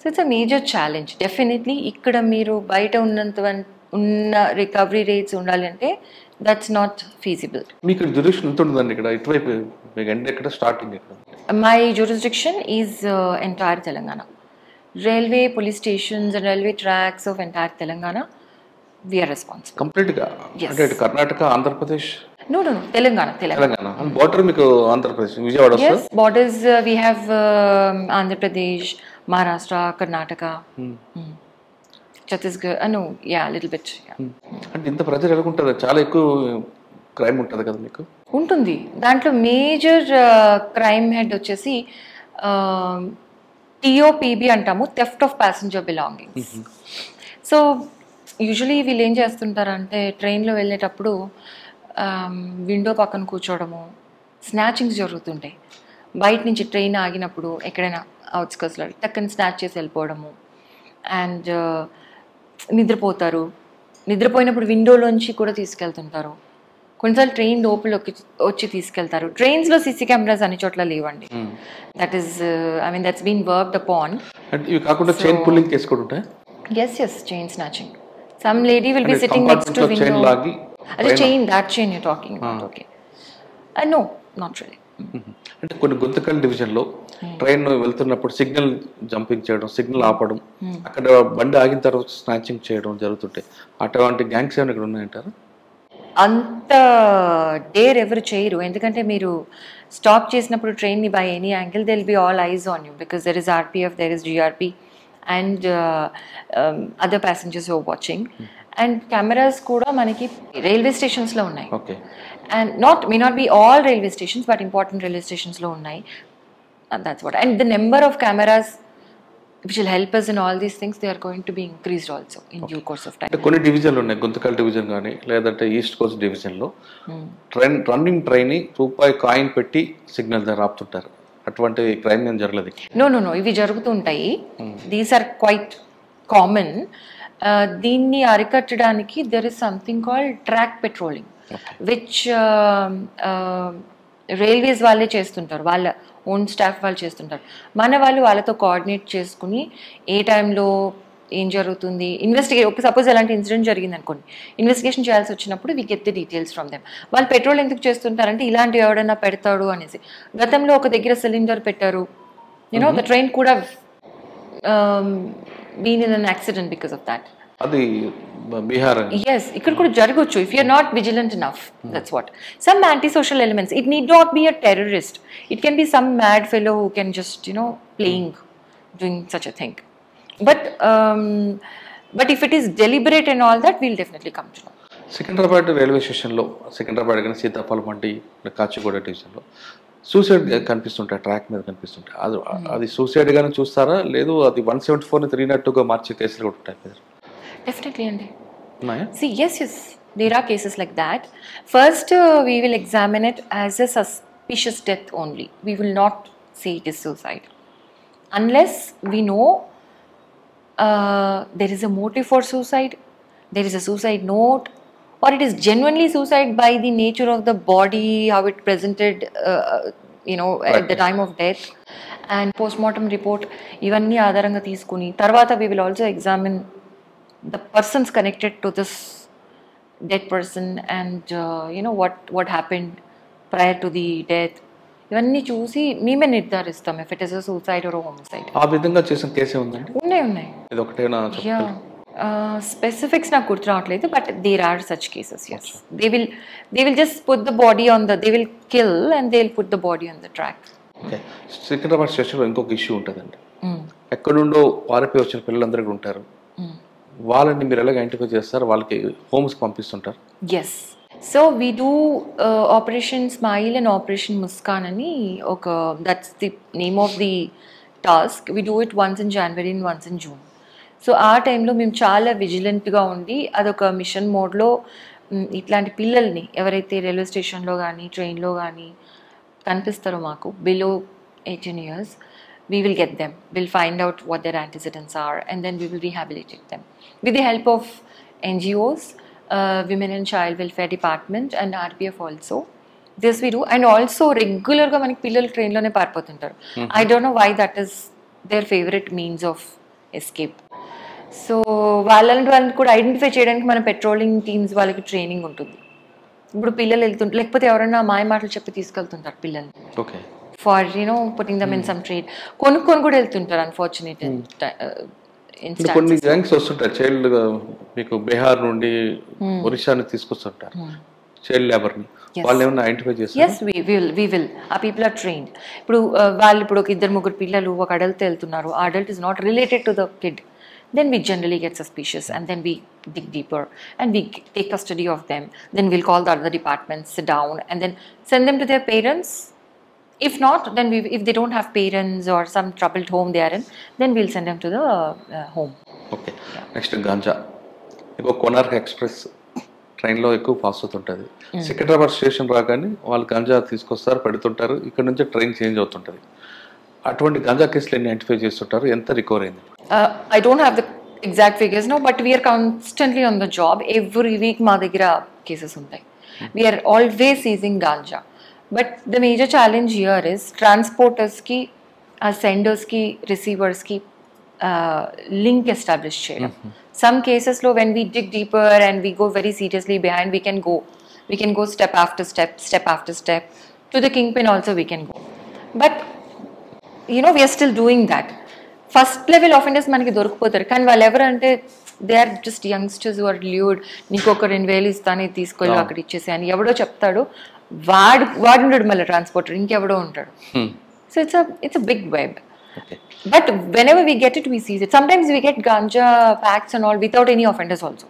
Speaker 3: So it's a major challenge definitely. ఇక్కడ మీరు బయట ఉన్న రికవరీ రేట్స్ ఉండాలి అంటే దట్స్ నాట్ ఫీజిబుల్.
Speaker 2: మీకు జ్యూరిడిక్షన్ ఎంత ఉంటుందండి ఇక్కడ? ఇటువైపు మీకు అంటే ఇక్కడ స్టార్టింగ్ ఎక్కడ?
Speaker 3: My jurisdiction is entire Telangana. Railway, police stations and railway tracks of entire Telangana we are responsible
Speaker 2: కంప్లీట్గా. అంటే కర్ణాటక, ఆంధ్రప్రదేశ్?
Speaker 3: No, తెలంగాణ.
Speaker 2: బోర్డర్ మీకు ఆంధ్రప్రదేశ్, విజయవాడ వస్తుంది?
Speaker 3: Yes, borders we have Andhra Pradesh, Maharashtra, Karnataka, Chhattisgarh. No, yeah, little bit.
Speaker 2: అంటే ఇంత ప్రజలు ఎలా ఉంటుంది? చాలా ఎక్కువ క్రైమ్ ఉంటుంది కదా మీకు?
Speaker 3: ఉంటుంది. దాంట్లో మేజర్ క్రైమ్ హెడ్ వచ్చేసి TOPB అంటాము, theft off passenger belongings. So usually వీళ్ళు ఏం చేస్తుంటారంటే ట్రైన్లో వెళ్ళేటప్పుడు విండో పక్కన కూర్చోవడము, స్నాచింగ్స్ జరుగుతుంటాయి. బయట నుంచి ట్రైన్ ఆగినప్పుడు ఎక్కడైనా అవుట్స్కర్ట్స్లో టక్కని స్నాచ్ చేసి వెళ్ళిపోవడము, అండ్ నిద్రపోతారు. నిద్రపోయినప్పుడు విండోలోంచి కూడా తీసుకెళ్తుంటారు. కొన్నిసార్లు ట్రైన్ లోపలికి వచ్చి తీసుకెళ్తారు. ట్రైన్స్లో CC కెమెరాస్ అన్ని చోట్ల లేవండి. That is that's been worked upon.
Speaker 2: Chain pulling case కూడా ఉంటాయి?
Speaker 3: Yes, chain snatching. Some lady will be sitting next to window. అదే chain, that chain you talking about. Okay, no not really.
Speaker 2: అంటే కొన్ని గుంతకల్ డివిజన్లో train వెళ్తున్నప్పుడు signal jumping చేయడం, signal ఆపడం, అక్కడ బండి ఆగిన తర్వాత స్నాచింగ్ చేయడం జరుగుతుంటాయి. అటువంటి గ్యాంగ్స్ ఏమైనా ఇక్కడ ఉన్నాయంటారా?
Speaker 3: అంత డేర్ ఎవరు చేయరు, ఎందుకంటే మీరు స్టాప్ చేసినప్పుడు ట్రైన్ని by any angle there'll be all eyes on you, because there is RPF, there is GRP and other passengers who are watching. And cameras కూడా మనకి రైల్వే స్టేషన్స్లో ఉన్నాయి.
Speaker 2: Okay.
Speaker 3: And may not be all railway stations, but important railway stations lo unnai, and that's what. And the number of cameras which will help us in all these things, they are going to be increased also in due course of time.
Speaker 2: అంటే కొన్ని డివిజన్లు ఉన్నాయి, Guntakal division కానీ లేదంటే east coast డివిజన్లో running train రూపాయి coin పెట్టి signal దగ్గర ఆపుతుంటారు. అటువంటి క్రైమ్ ఏం జరగలేదు?
Speaker 3: నో ఇవి జరుగుతుంటాయి. These are quite common. దీన్ని అరికట్టడానికి there is something called track patrolling, which railways వాళ్ళే చేస్తుంటారు, వాళ్ళ ఓన్ స్టాఫ్ వాళ్ళు చేస్తుంటారు. మన వాళ్ళు వాళ్ళతో కోఆర్డినేట్ చేసుకుని ఏ టైంలో ఏం జరుగుతుంది ఒక సపోజ్ అలాంటి ఇన్సిడెంట్ జరిగింది అనుకోండి, ఇన్వెస్టిగేషన్ చేయాల్సి వచ్చినప్పుడు we get the details from them. వాళ్ళు పెట్రోల్ ఎందుకు చేస్తుంటారంటే ఇలాంటి ఎవడన్నా పెడతాడు అనేసి. గతంలో ఒక దగ్గర సిలిండర్ పెట్టారు, యూనో ద ట్రైన్ కూడా been in an accident because of that.
Speaker 2: అది బీహార్.
Speaker 3: Yes, ఇక్కడ కూడా జరగచ్చు if you're not vigilant enough. That's what. Some antisocial elements. It need not be a terrorist. It can be some mad fellow who can just, playing, doing such a thing. But if it is deliberate and all that, we'll definitely come to know.
Speaker 2: Secunderabad railway స్టేషన్లో, సికింద్రాబాద్ కానీ సీతాఫలం మండి, కాచిగూడ డివిజన్లో suicide కనిపిస్తుంటాయి, track మీద కనిపిస్తుంటాయి. అది సూసైడ్గానే చూస్తారా, లేదు అది 174ని 302గా మార్చే కేసులు కూడా ఉంటాయి?
Speaker 3: Definitely, Andy. See, yes, there are cases like that. First, we will examine it as a suspicious death only. We will not say it is suicide. Unless we know there is a motive for suicide, there is a suicide note, or it is genuinely suicide by the nature of the body, how it presented, at the time of death, and postmortem report. Ivanni ఆధారంగా తీసుకుని తర్వాత we will also examine the persons connected to this dead person and what happened prior to the death. ఇవన్నీ చూసి మేమే నిర్ధారిస్తాం if it is a suicide or a homicide.
Speaker 2: ఆ విధంగా చేసిన కేసే ఉందండి?
Speaker 3: ఉన్నాయి.
Speaker 2: ఇది ఒకటేనా?
Speaker 3: స్పెసిఫిక్స్ నాకు గుర్తు రావట్లేదు, but there are such cases. yes, they will just put the body on they will kill and they will put the body on the track.
Speaker 2: Okay. Secunderabad స్టేషన్లో ఇంకొక ఇష్యూ ఉంటుందండి. ఎక్కడి నుండో పారిపోయి వచ్చిన పిల్లలందరూ ఉంటారు, వాళ్ళని మీరు ఎలాగ ఐడెంటిఫై చేస్తారు? వాళ్ళకి హోమ్స్కి పంపిస్తుంటారు?
Speaker 3: Yes. So we do operation smile and operation Muskaan అని that's the name of the task. We do it once in January and once in June. So ఆ టైంలో మేము చాలా విజిలెంట్గా ఉండి అదొక మిషన్ మోడ్లో ఇట్లాంటి పిల్లల్ని ఎవరైతే రైల్వే స్టేషన్లో కానీ ట్రైన్లో కానీ కనిపిస్తారో మాకు below 18 years, we will get them. We'll find out what their antecedents are and then we will rehabilitate them. With the help of NGOs, Women and Child Welfare Department and RPF also. This we do. And also regularly manaki pillalu train lone paaripotuntaru. I don't know why that is their favorite means of escape. So వాళ్ళని కూడా identify చేయడానికి మన patrolling teams వాళ్ళకి training ఉంటుంది. ఇప్పుడు పిల్లలు వెళ్తుంటారు, లేకపోతే ఎవరైనా మాయ మాటలు చెప్పి తీసుకెళ్తుంటారు పిల్లల్ని.
Speaker 2: Okay.
Speaker 3: For putting them in some trade. కొనుక్కొని కూడా వెళ్తుంటారు అన్ఫార్చునేట్ ఇన్స్టాన్సెస్.
Speaker 2: కొన్ని గ్యాంగ్స్ వస్తుంటారు చైల్డ్, మీకు బీహార్ నుండి ఒరిస్సాని తీసుకొస్తుంటారు చైల్డ్ లేబర్ని. వాళ్ళు ఏమన్నా ఐడెంటిఫై చేస్తారు?
Speaker 3: yes, we will. ఆ పీపుల్ ఆర్ ట్రైన్డ్. ఇప్పుడు వాళ్ళు ఒక 2-3 పిల్లలు ఒక అడల్ట్ వెళ్తున్నారు, ఆ adult is not related to the kid, then we generally get suspicious and then we dig deeper and we take custody of them. Then we'll call the other departments, sit down and then send them to their parents. If not, then if they don't have parents or some troubled home they are in, then we'll send them to the home.
Speaker 2: Okay. Next, ganja. ఇంకో Konark express ట్రైన్లో ఎక్కువ pass అవుతుంటుంది. Secunderabad station రాగానే వాళ్ళు గంజా తీసుకొస్తారు, పెడుతుంటారు, ఇక్కడ నుంచి ట్రైన్ చేంజ్ అవుతుంటుంది. అటువంటి గంజా కేసులు ఎన్ని ఐడెంటిఫై చేస్తుంటారు, ఎంత రికవర్ అయింది?
Speaker 3: I don't have the exact figures now, but we are constantly on the job. Every week మా దగ్గర కేసెస్ ఉంటాయి. We are always seizing ganja. But the major challenge here is transporters ki, senders ki, receivers ki link establish చేయడం. Some cases lo when we dig deeper and we go very seriously behind, we can go step after step after step. To the kingpin also we can go. But we are still doing that. First level offenders manaki dorukpotaru కానీ వాళ్ళు ఎవరు అంటే they are just youngsters who are lewd. నీకు ఒక 2,000 ఇస్తాను తీసుకెళ్ళు అక్కడ ఇచ్చేసి అని ఎవడో చెప్తాడు. వాడుంటాడు మళ్ళీ ట్రాన్స్పోర్టర్, ఇంకెవడో ఉంటాడు. So it's a big web. But whenever we get it, we seize it. Sometimes we get ganja packs and all without any offenders also.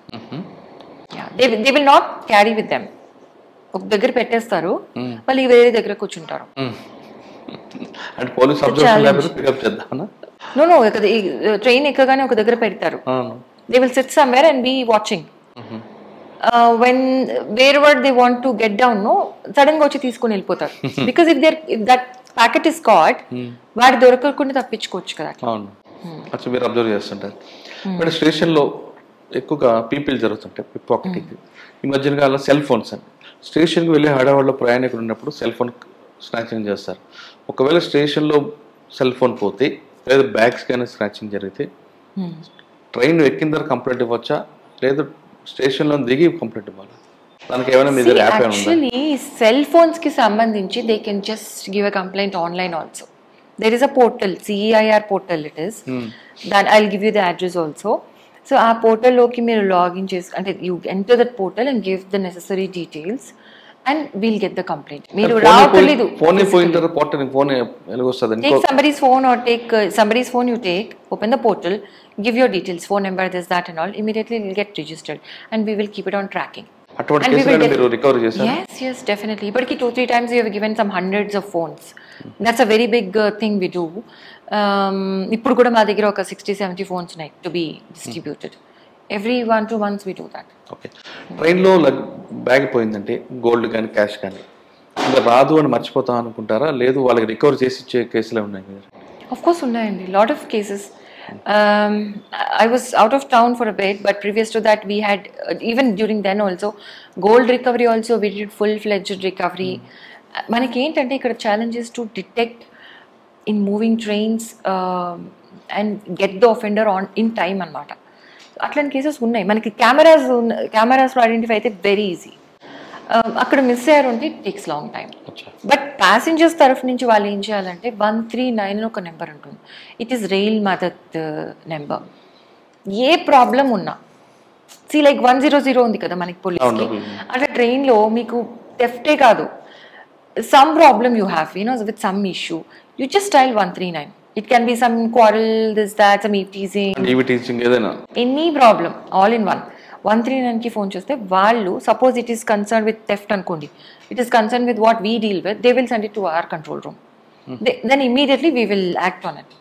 Speaker 3: Yeah, they will not carry with them. ఒక దగ్గర పెట్టేస్తారు, మళ్ళీ వేరే దగ్గర కూర్చుంటారు.
Speaker 2: అంటే police observation లేకపోతే pickup చేద్దామనా?
Speaker 3: No, train ఎక్కగానే ఒక దగ్గర పెడతారు. They will sit somewhere and be watching. When wherever they want to get down, sudden గా వచ్చి తీసుకొని వెళ్ళిపోతారు. Because if that packet is caught, వాడు దొరకకుండా తప్పించుకోవచ్చు కదా.
Speaker 2: అవును, అచ్చా మీరు అబ్జర్వ్ చేస్తుంటారు. బట్ స్టేషన్లో ఎక్కువగా పీపుల్ జరుగుతుంటాయి పిక్ పాకెటింగ్. ఈ మధ్యన కాలంలో సెల్ ఫోన్స్ అని స్టేషన్కి వెళ్ళి హడావాళ్ళలో ప్రయాణికులు ఉన్నప్పుడు సెల్ ఫోన్ స్నాచింగ్ చేస్తారు. ఒకవేళ స్టేషన్లో సెల్ ఫోన్ పోతే లేదా బ్యాగ్స్ కానీ స్నాచింగ్ జరిగితే ట్రైన్ ఎక్కిన తర్వాత కంప్లైంట్ ఇవ్వచ్చా, లేదా స్టేషన్లో దిగి కంప్లైంట్ ఇవ్వాలి? దానికి ఏమైనా మీ దగ్గర యాప్ ఉందా?
Speaker 3: యాక్చువల్లీ సెల్ ఫోన్స్ కి సంబంధించి they can just give a complaint online also. There is a portal, CEIR portal it is. Than I will give you the address also. So ఆ పోర్టల్లోకి మీరు లాగిన్ చేసి అంటే you enter that portal and give the necessary details and we'll get the complaint. మీరు రావట్లేదు, take somebody's phone or take somebody's phone, you take, open the portal, give your details, phone number, this, that and all, immediately it will get registered and we will keep it on tracking.
Speaker 2: అటువంటి కేసులను మీరు recover చేశారా?
Speaker 3: Yes, definitely. ఇప్పటికి 2-3 times we have given some hundreds of phones. That's a very big thing we do. ఇప్పుడు కూడా మా దగ్గర ఒక 60-70 phones ఉన్నాయి to be distributed. Every 1-2 months we do that.
Speaker 2: Okay. ట్రైన్లో బ్యాగ్ పోయిందంటే గోల్డ్ కానీ క్యాష్ కానీ ఇంకా రాదు అని మర్చిపోతాం అనుకుంటారా, లేదు వాళ్ళకి రికవర్ చేసి ఇచ్చే కేసులే ఉన్నాయి?
Speaker 3: Of course ఉన్నాయండి, lot of cases. I was out of town for a bit, but previous to that we had even during then also gold recovery also we did full-fledged recovery. మనకి ఏంటంటే ఇక్కడ challenges to detect in moving trains and get the offender on in time అన్నమాట. అట్లాంటి cases ఉన్నాయి మనకి. కెమెరాస్లో identify అయితే very easy. అక్కడ miss అయ్యారు అంటే it takes long time. But passengers తరఫు నుంచి వాళ్ళు ఏం చేయాలంటే 139 అని ఒక నెంబర్ ఉంటుంది. It is rail Madad number. ఏ ప్రాబ్లం ఉన్నా లైక్ 100 ఉంది కదా మనకి పోలీస్కి, అంటే ట్రైన్లో మీకు థెఫ్టే కాదు, some problem you have with some issue, you just dial 139. It can be some quarrel, this, that, some teasing, any problem, all in one. 139 ki phone cheste vallu, suppose it is concerned with theft ankondi, it is concerned with what we deal with, they will send it to our control room. Then immediately we will act on it.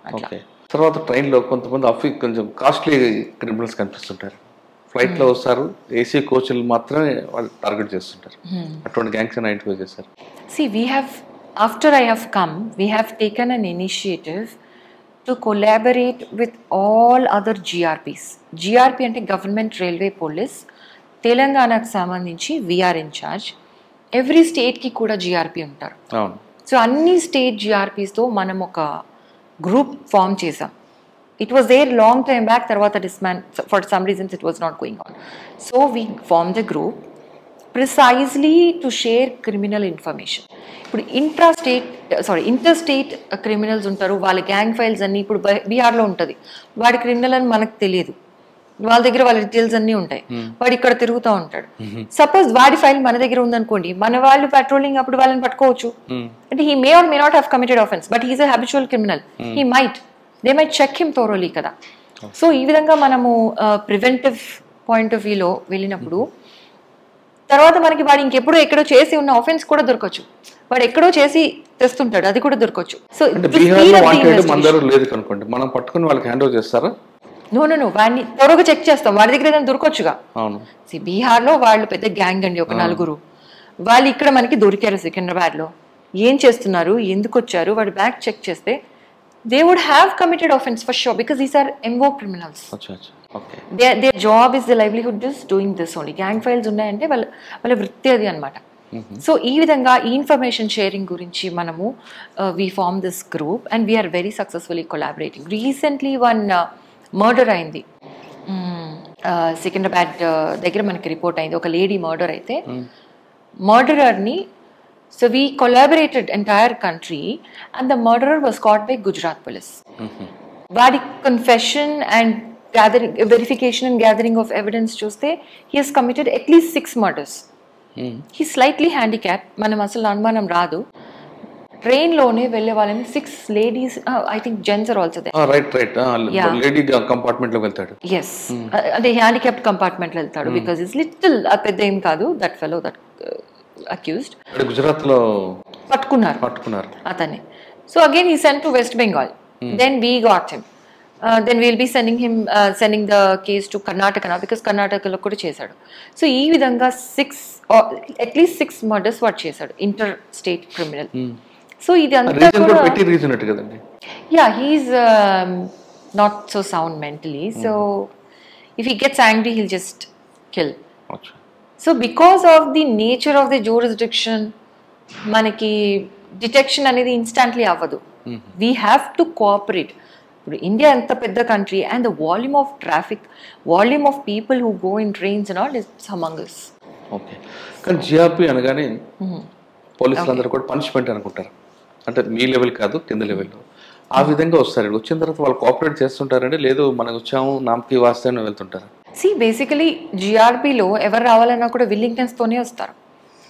Speaker 2: Okay. తర్వాత ట్రైన్లో కొంతమంది కొంచెం costly criminals కనిపిస్తుంటారు. ఫ్లైట్లో వస్తారు, AC కోచ్లు మాత్రమే వాళ్ళు target చేస్తుంటారు. అటువంటి గ్యాంగ్స్ ఐడెంటిఫై చేస్తారు.
Speaker 3: See, after I have come, we have taken an initiative to collaborate with all other GRPs. GRP ante Government Railway Police. Telanganaku sambandhinchi we are in charge. Every state ki kuda GRP untaru. So anni state GRPs tho manam oka group form chesam. It was there long time back, tarvata for some reasons it was not going on. So we formed a group precisely to share criminal information. ఇప్పుడు interstate criminals ఉంటారు, వాళ్ళ gang files అన్నీ ఇప్పుడు బీహార్లో ఉంటుంది, వాడి criminal అని మనకు తెలియదు, వాళ్ళ దగ్గర వాళ్ళ డీటెయిల్స్ అన్నీ ఉంటాయి, వాడు ఇక్కడ తిరుగుతూ ఉంటాడు. సపోజ్ వాడి ఫైల్ మన దగ్గర ఉందనుకోండి, మన వాళ్ళు పెట్రోలింగ్ అప్పుడు వాళ్ళని పట్టుకోవచ్చు. అంటే he may or may not have committed offence, but he's a habitual criminal, they might check him thoroughly కదా. సో ఈ విధంగా మనము ప్రివెంటివ్ పాయింట్ ఆఫ్ వ్యూలో వెళ్ళినప్పుడు తర్వాత మనకి వాడు ఇంకెప్పుడో ఎక్కడో చేసి ఉన్న ఆఫెన్స్ కూడా దొరకచ్చు, వాడు ఎక్కడో చేసి తెస్తుంటాడు, అది కూడా దొరకచ్చు. సో
Speaker 2: మనం పట్టుకుని వాళ్ళకి హ్యాండ్ ఓవర్ చేస్తారా?
Speaker 3: నో వాడిని త్వరగా చెక్ చేస్తాం, వాడి దగ్గర ఏదైనా దొరకచ్చుగా. బీహార్లో వాళ్ళు పెద్ద గ్యాంగ్ అండి, ఒక 4. వాళ్ళు ఇక్కడ మనకి దొరికారు సికింద్రాబాద్లో. ఏం చేస్తున్నారు, ఎందుకు వచ్చారు, వాడి బ్యాగ్ చెక్ చేస్తే they would have committed offense for sure, because these are MO criminals.
Speaker 2: Okay.
Speaker 3: Their job is, the livelihood is doing this only. Gang files ఉన్నాయంటే వాళ్ళ వృత్తి అది అనమాట. సో ఈ విధంగా ఈ ఇన్ఫర్మేషన్ షేరింగ్ గురించి మనము we form this group and we are very successfully collaborating. Recently one murder అయింది సికింద్రాబాద్ దగ్గర మనకి రిపోర్ట్ అయింది, ఒక లేడీ మర్డర్ అయితే మర్డరర్ని, so we collaborated entire country and the murderer was caught by Gujarat police. వాడి confession and gathering, verification and gathering of evidence చూస్తే he has committed at least 6 murders. He slightly handicap, మనం అసలు అనుమానం రాదు. ట్రైన్లోనే వెళ్ళే వాళ్ళని 6 ladies, I think gents are also there.
Speaker 2: Lady compartment లో వెళ్తాడు.
Speaker 3: ఎస్, అంటే హ్యాండిక్యాప్డ్ కంపార్ట్మెంట్లో వెళ్తాడు బికాజ్ ఇట్స్ లిటిల్, పెద్ద ఏం కాదు. That fellow, that accused
Speaker 2: Gujarat లో
Speaker 3: పట్టుకున్నారు అతన్ని. So again he sent to West Bengal. Then we got him. Then we'll be sending the case to Karnataka నా, బికాస్ కర్ణాటకలో కూడా చేశాడు. సో ఈ విధంగా అట్లీస్ట్ 6 మర్డర్స్ వాడు చేశాడు, ఇంటర్ స్టేట్ క్రిమినల్. సో ఇది అంతా కూడా yeah, he is not so sound mentally. So if he gets angry he'll just kill. So because of the nature of the jurisdiction మనకి డిటెక్షన్ అనేది ఇన్స్టాంట్లీ అవ్వదు. We have to cooperate. ఇప్పుడు India ఎంత పెద్ద country and the volume of traffic, volume of people who go in trains and all its among us.
Speaker 2: Okay, కానీ GRP అనగానే పోలీసులు అందరూ కూడా పనిష్మెంట్ అనుకుంటారు, అంటే మీ లెవెల్ కాదు కింద లెవెల్లో. ఆ విధంగా వస్తారు, వచ్చిన తర్వాత వాళ్ళు కోఆపరేట్ చేస్తుంటారండి, లేదు మనకు వచ్చాము నామకి వాస్తే వెళ్తుంటారు.
Speaker 3: సి బేసికలీ జిఆర్పిలో ఎవరు రావాలన్నా కూడా విల్లింగ్నెస్తోనే వస్తారు.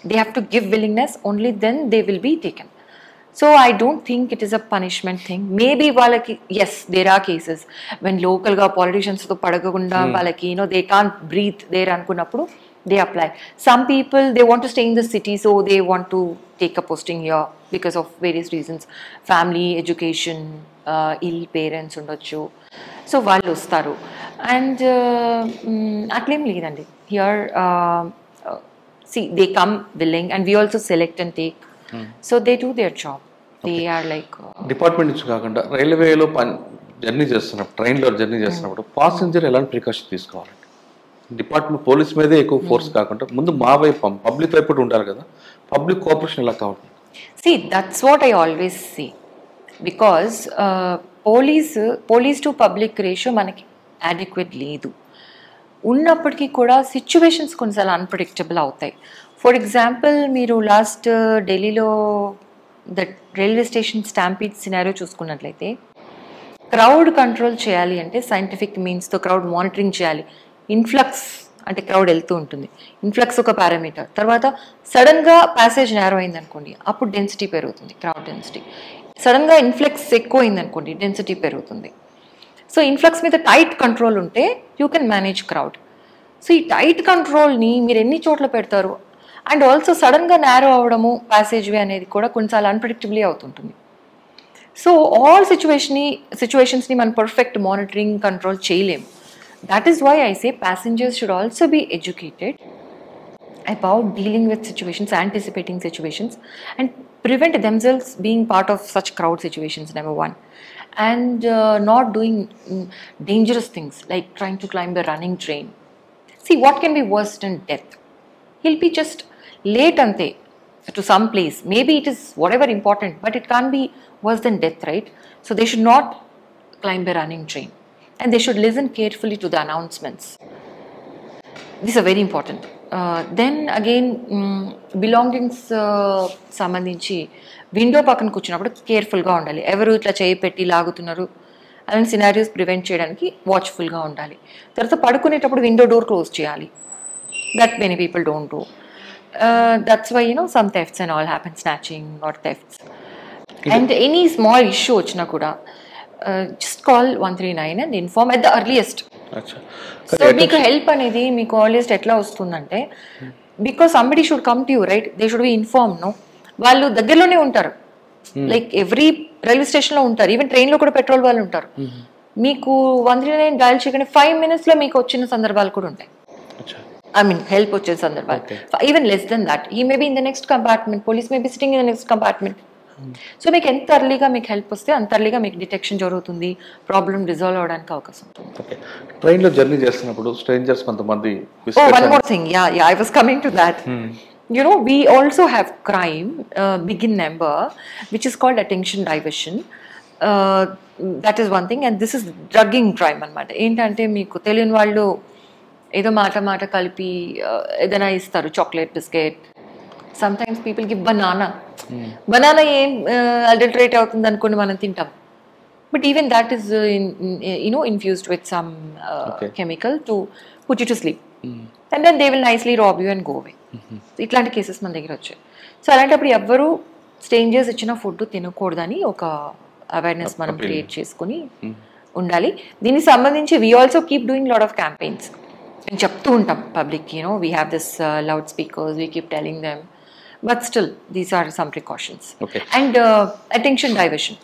Speaker 3: They have to give willingness, only then they will be taken. So I don't think it is a punishment thing. Maybe వాళ్ళకి yes there are cases when లోకల్గా పాలిటీషియన్స్తో పడకుండా వాళ్ళకి దే కాంట్ బ్రీత్ దేర్ అనుకున్నప్పుడు they apply. Some people, they want to stay in the city, so they want to take a posting here because of various reasons, family, education, ill parents undochu, so vallu ostaru. And atlem ledandi here, see, they come willing and we also select and take. So they do their job. They are like
Speaker 2: department నుంచి కాకుండా రైల్వేలో journey చేస్తున్నప్పుడు, ట్రైన్లో journey చేస్తున్నప్పుడు passenger ఎలాంటి precaution తీసుకోవాలి? Department police మీదే ఎక్కువ ఫోర్స్ కాకుండా ముందు మా వైపు పబ్లిక్ వైపు ఉండాలి కదా, పబ్లిక్ కోఆపరేషన్ ఎలా కావాలి?
Speaker 3: See, that's what I always see, because police to public ratio మనకి adequate లేదు. ఉన్నప్పటికీ కూడా సిచ్యువేషన్స్ కొన్నిసార్లు అన్ప్రెడిక్టబుల్ అవుతాయి. ఫర్ ఎగ్జాంపుల్, మీరు లాస్ట్ ఢిల్లీలో the railway station stampede scenario చూసుకున్నట్లయితే, క్రౌడ్ కంట్రోల్ చేయాలి అంటే సైంటిఫిక్ మీన్స్తో క్రౌడ్ మానిటరింగ్ చేయాలి. ఇన్ఫ్లక్స్ అంటే క్రౌడ్ వెళ్తూ ఉంటుంది, ఇన్ఫ్లక్స్ ఒక పారామీటర్. తర్వాత సడన్గా ప్యాసేజ్ నేరో అయింది అనుకోండి, అప్పుడు డెన్సిటీ పెరుగుతుంది, క్రౌడ్ డెన్సిటీ. సడన్గా ఇన్ఫ్లక్స్ ఎక్కువ అయింది అనుకోండి, డెన్సిటీ పెరుగుతుంది. సో ఇన్ఫ్లక్స్ మీద టైట్ కంట్రోల్ ఉంటే you can manage crowd. So ఈ టైట్ కంట్రోల్ని మీరు ఎన్ని చోట్ల పెడతారు? అండ్ ఆల్సో సడన్గా నేరో అవ్వడము ప్యాసేజ్ వే అనేది కూడా కొన్నిసార్లు అన్ప్రెడిక్టబుల్లీ అవుతుంటుంది. సో ఆల్ సిచ్యువేషన్స్ని మనం పర్ఫెక్ట్ మానిటరింగ్ కంట్రోల్ చేయలేము. That is why I say passengers should also be educated about dealing with situations, anticipating situations, and prevent themselves being part of such crowd situations, number one. And not doing dangerous things like trying to climb a running train. See, what can be worse than death? He'll be just late ante to some place. Maybe it is whatever important, but it can't be worse than death, right? So they should not climb a running train. And they should listen carefully to the announcements. These are very important. Then again, belongings సంబంధించి window పక్కన కూర్చున్నప్పుడు కేర్ఫుల్గా ఉండాలి. ఎవరు ఇట్లా చేయి పెట్టి లాగుతున్నారు అలాంటి సినారియోస్ ప్రివెంట్ చేయడానికి వాచ్ఫుల్గా ఉండాలి. తర్వాత పడుకునేటప్పుడు విండో డోర్ క్లోజ్ చేయాలి. That many people don't do. That's why some thefts and all happen, snatching or thefts. And any small issue వచ్చినా కూడా just call 139 and inform at the earliest. So మీకు help అనేది మీకు earliest ఎట్లా వస్తుందంటే, because somebody should come to you, right? They should be informed, no? వాళ్ళు దగ్గరలోనే ఉంటారు, లైక్ ఎవ్రీ రైల్వే స్టేషన్లో ఉంటారు, ఈవెన్ ట్రైన్లో కూడా పెట్రోల్ వాళ్ళు ఉంటారు. మీకు 139 డయల్ చేయగానే 5 minutesలో మీకు వచ్చిన సందర్భాలు కూడా ఉంటాయి. I mean, help వచ్చే సందర్భాలు. Even less than that. He may be in the next compartment, police may be sitting in the next compartment. So మీకు ఎంత అర్లీగా మీకు హెల్ప్ వస్తే అంత అర్లీగా మీకు డిటెక్షన్ జరుగుతుంది, ప్రాబ్లం రిజాల్వ్ అవడానికి అవకాశం ఉంటుంది.
Speaker 2: ఓకే, ట్రైన్లో జర్నీ చేస్తున్నప్పుడు స్ట్రేంజర్స్ కొంతమంది.
Speaker 3: One more thing, I was coming to that. We also have crime, big in number, which is called attention diversion. That is one thing, and this is drugging crime అన్నమాట. ఏంటంటే మీకు తెలియని వాళ్ళు ఏదో మాట కలిపి ఏదైనా ఇస్తారు, chocolate biscuit. Sometimes people give banana ఏం అడల్టరేట్ అవుతుంది అనుకోండి మనం తింటాం, but even that is infused with some chemical to put you to sleep and then they will nicely rob you and go away. ఇట్లాంటి కేసెస్ మన దగ్గర వచ్చాయి. So అలాంటప్పుడు ఎవ్వరూ స్ట్రేంజర్స్ ఇచ్చిన ఫుడ్ తినకూడదని ఒక అవేర్నెస్ మనం క్రియేట్ చేసుకుని ఉండాలి. దీనికి సంబంధించి we also keep doing lot of campaigns. నేను చెప్తూ ఉంటాం public, we have this loud speakers, we keep telling them, but still these are some precautions. And attention diversion,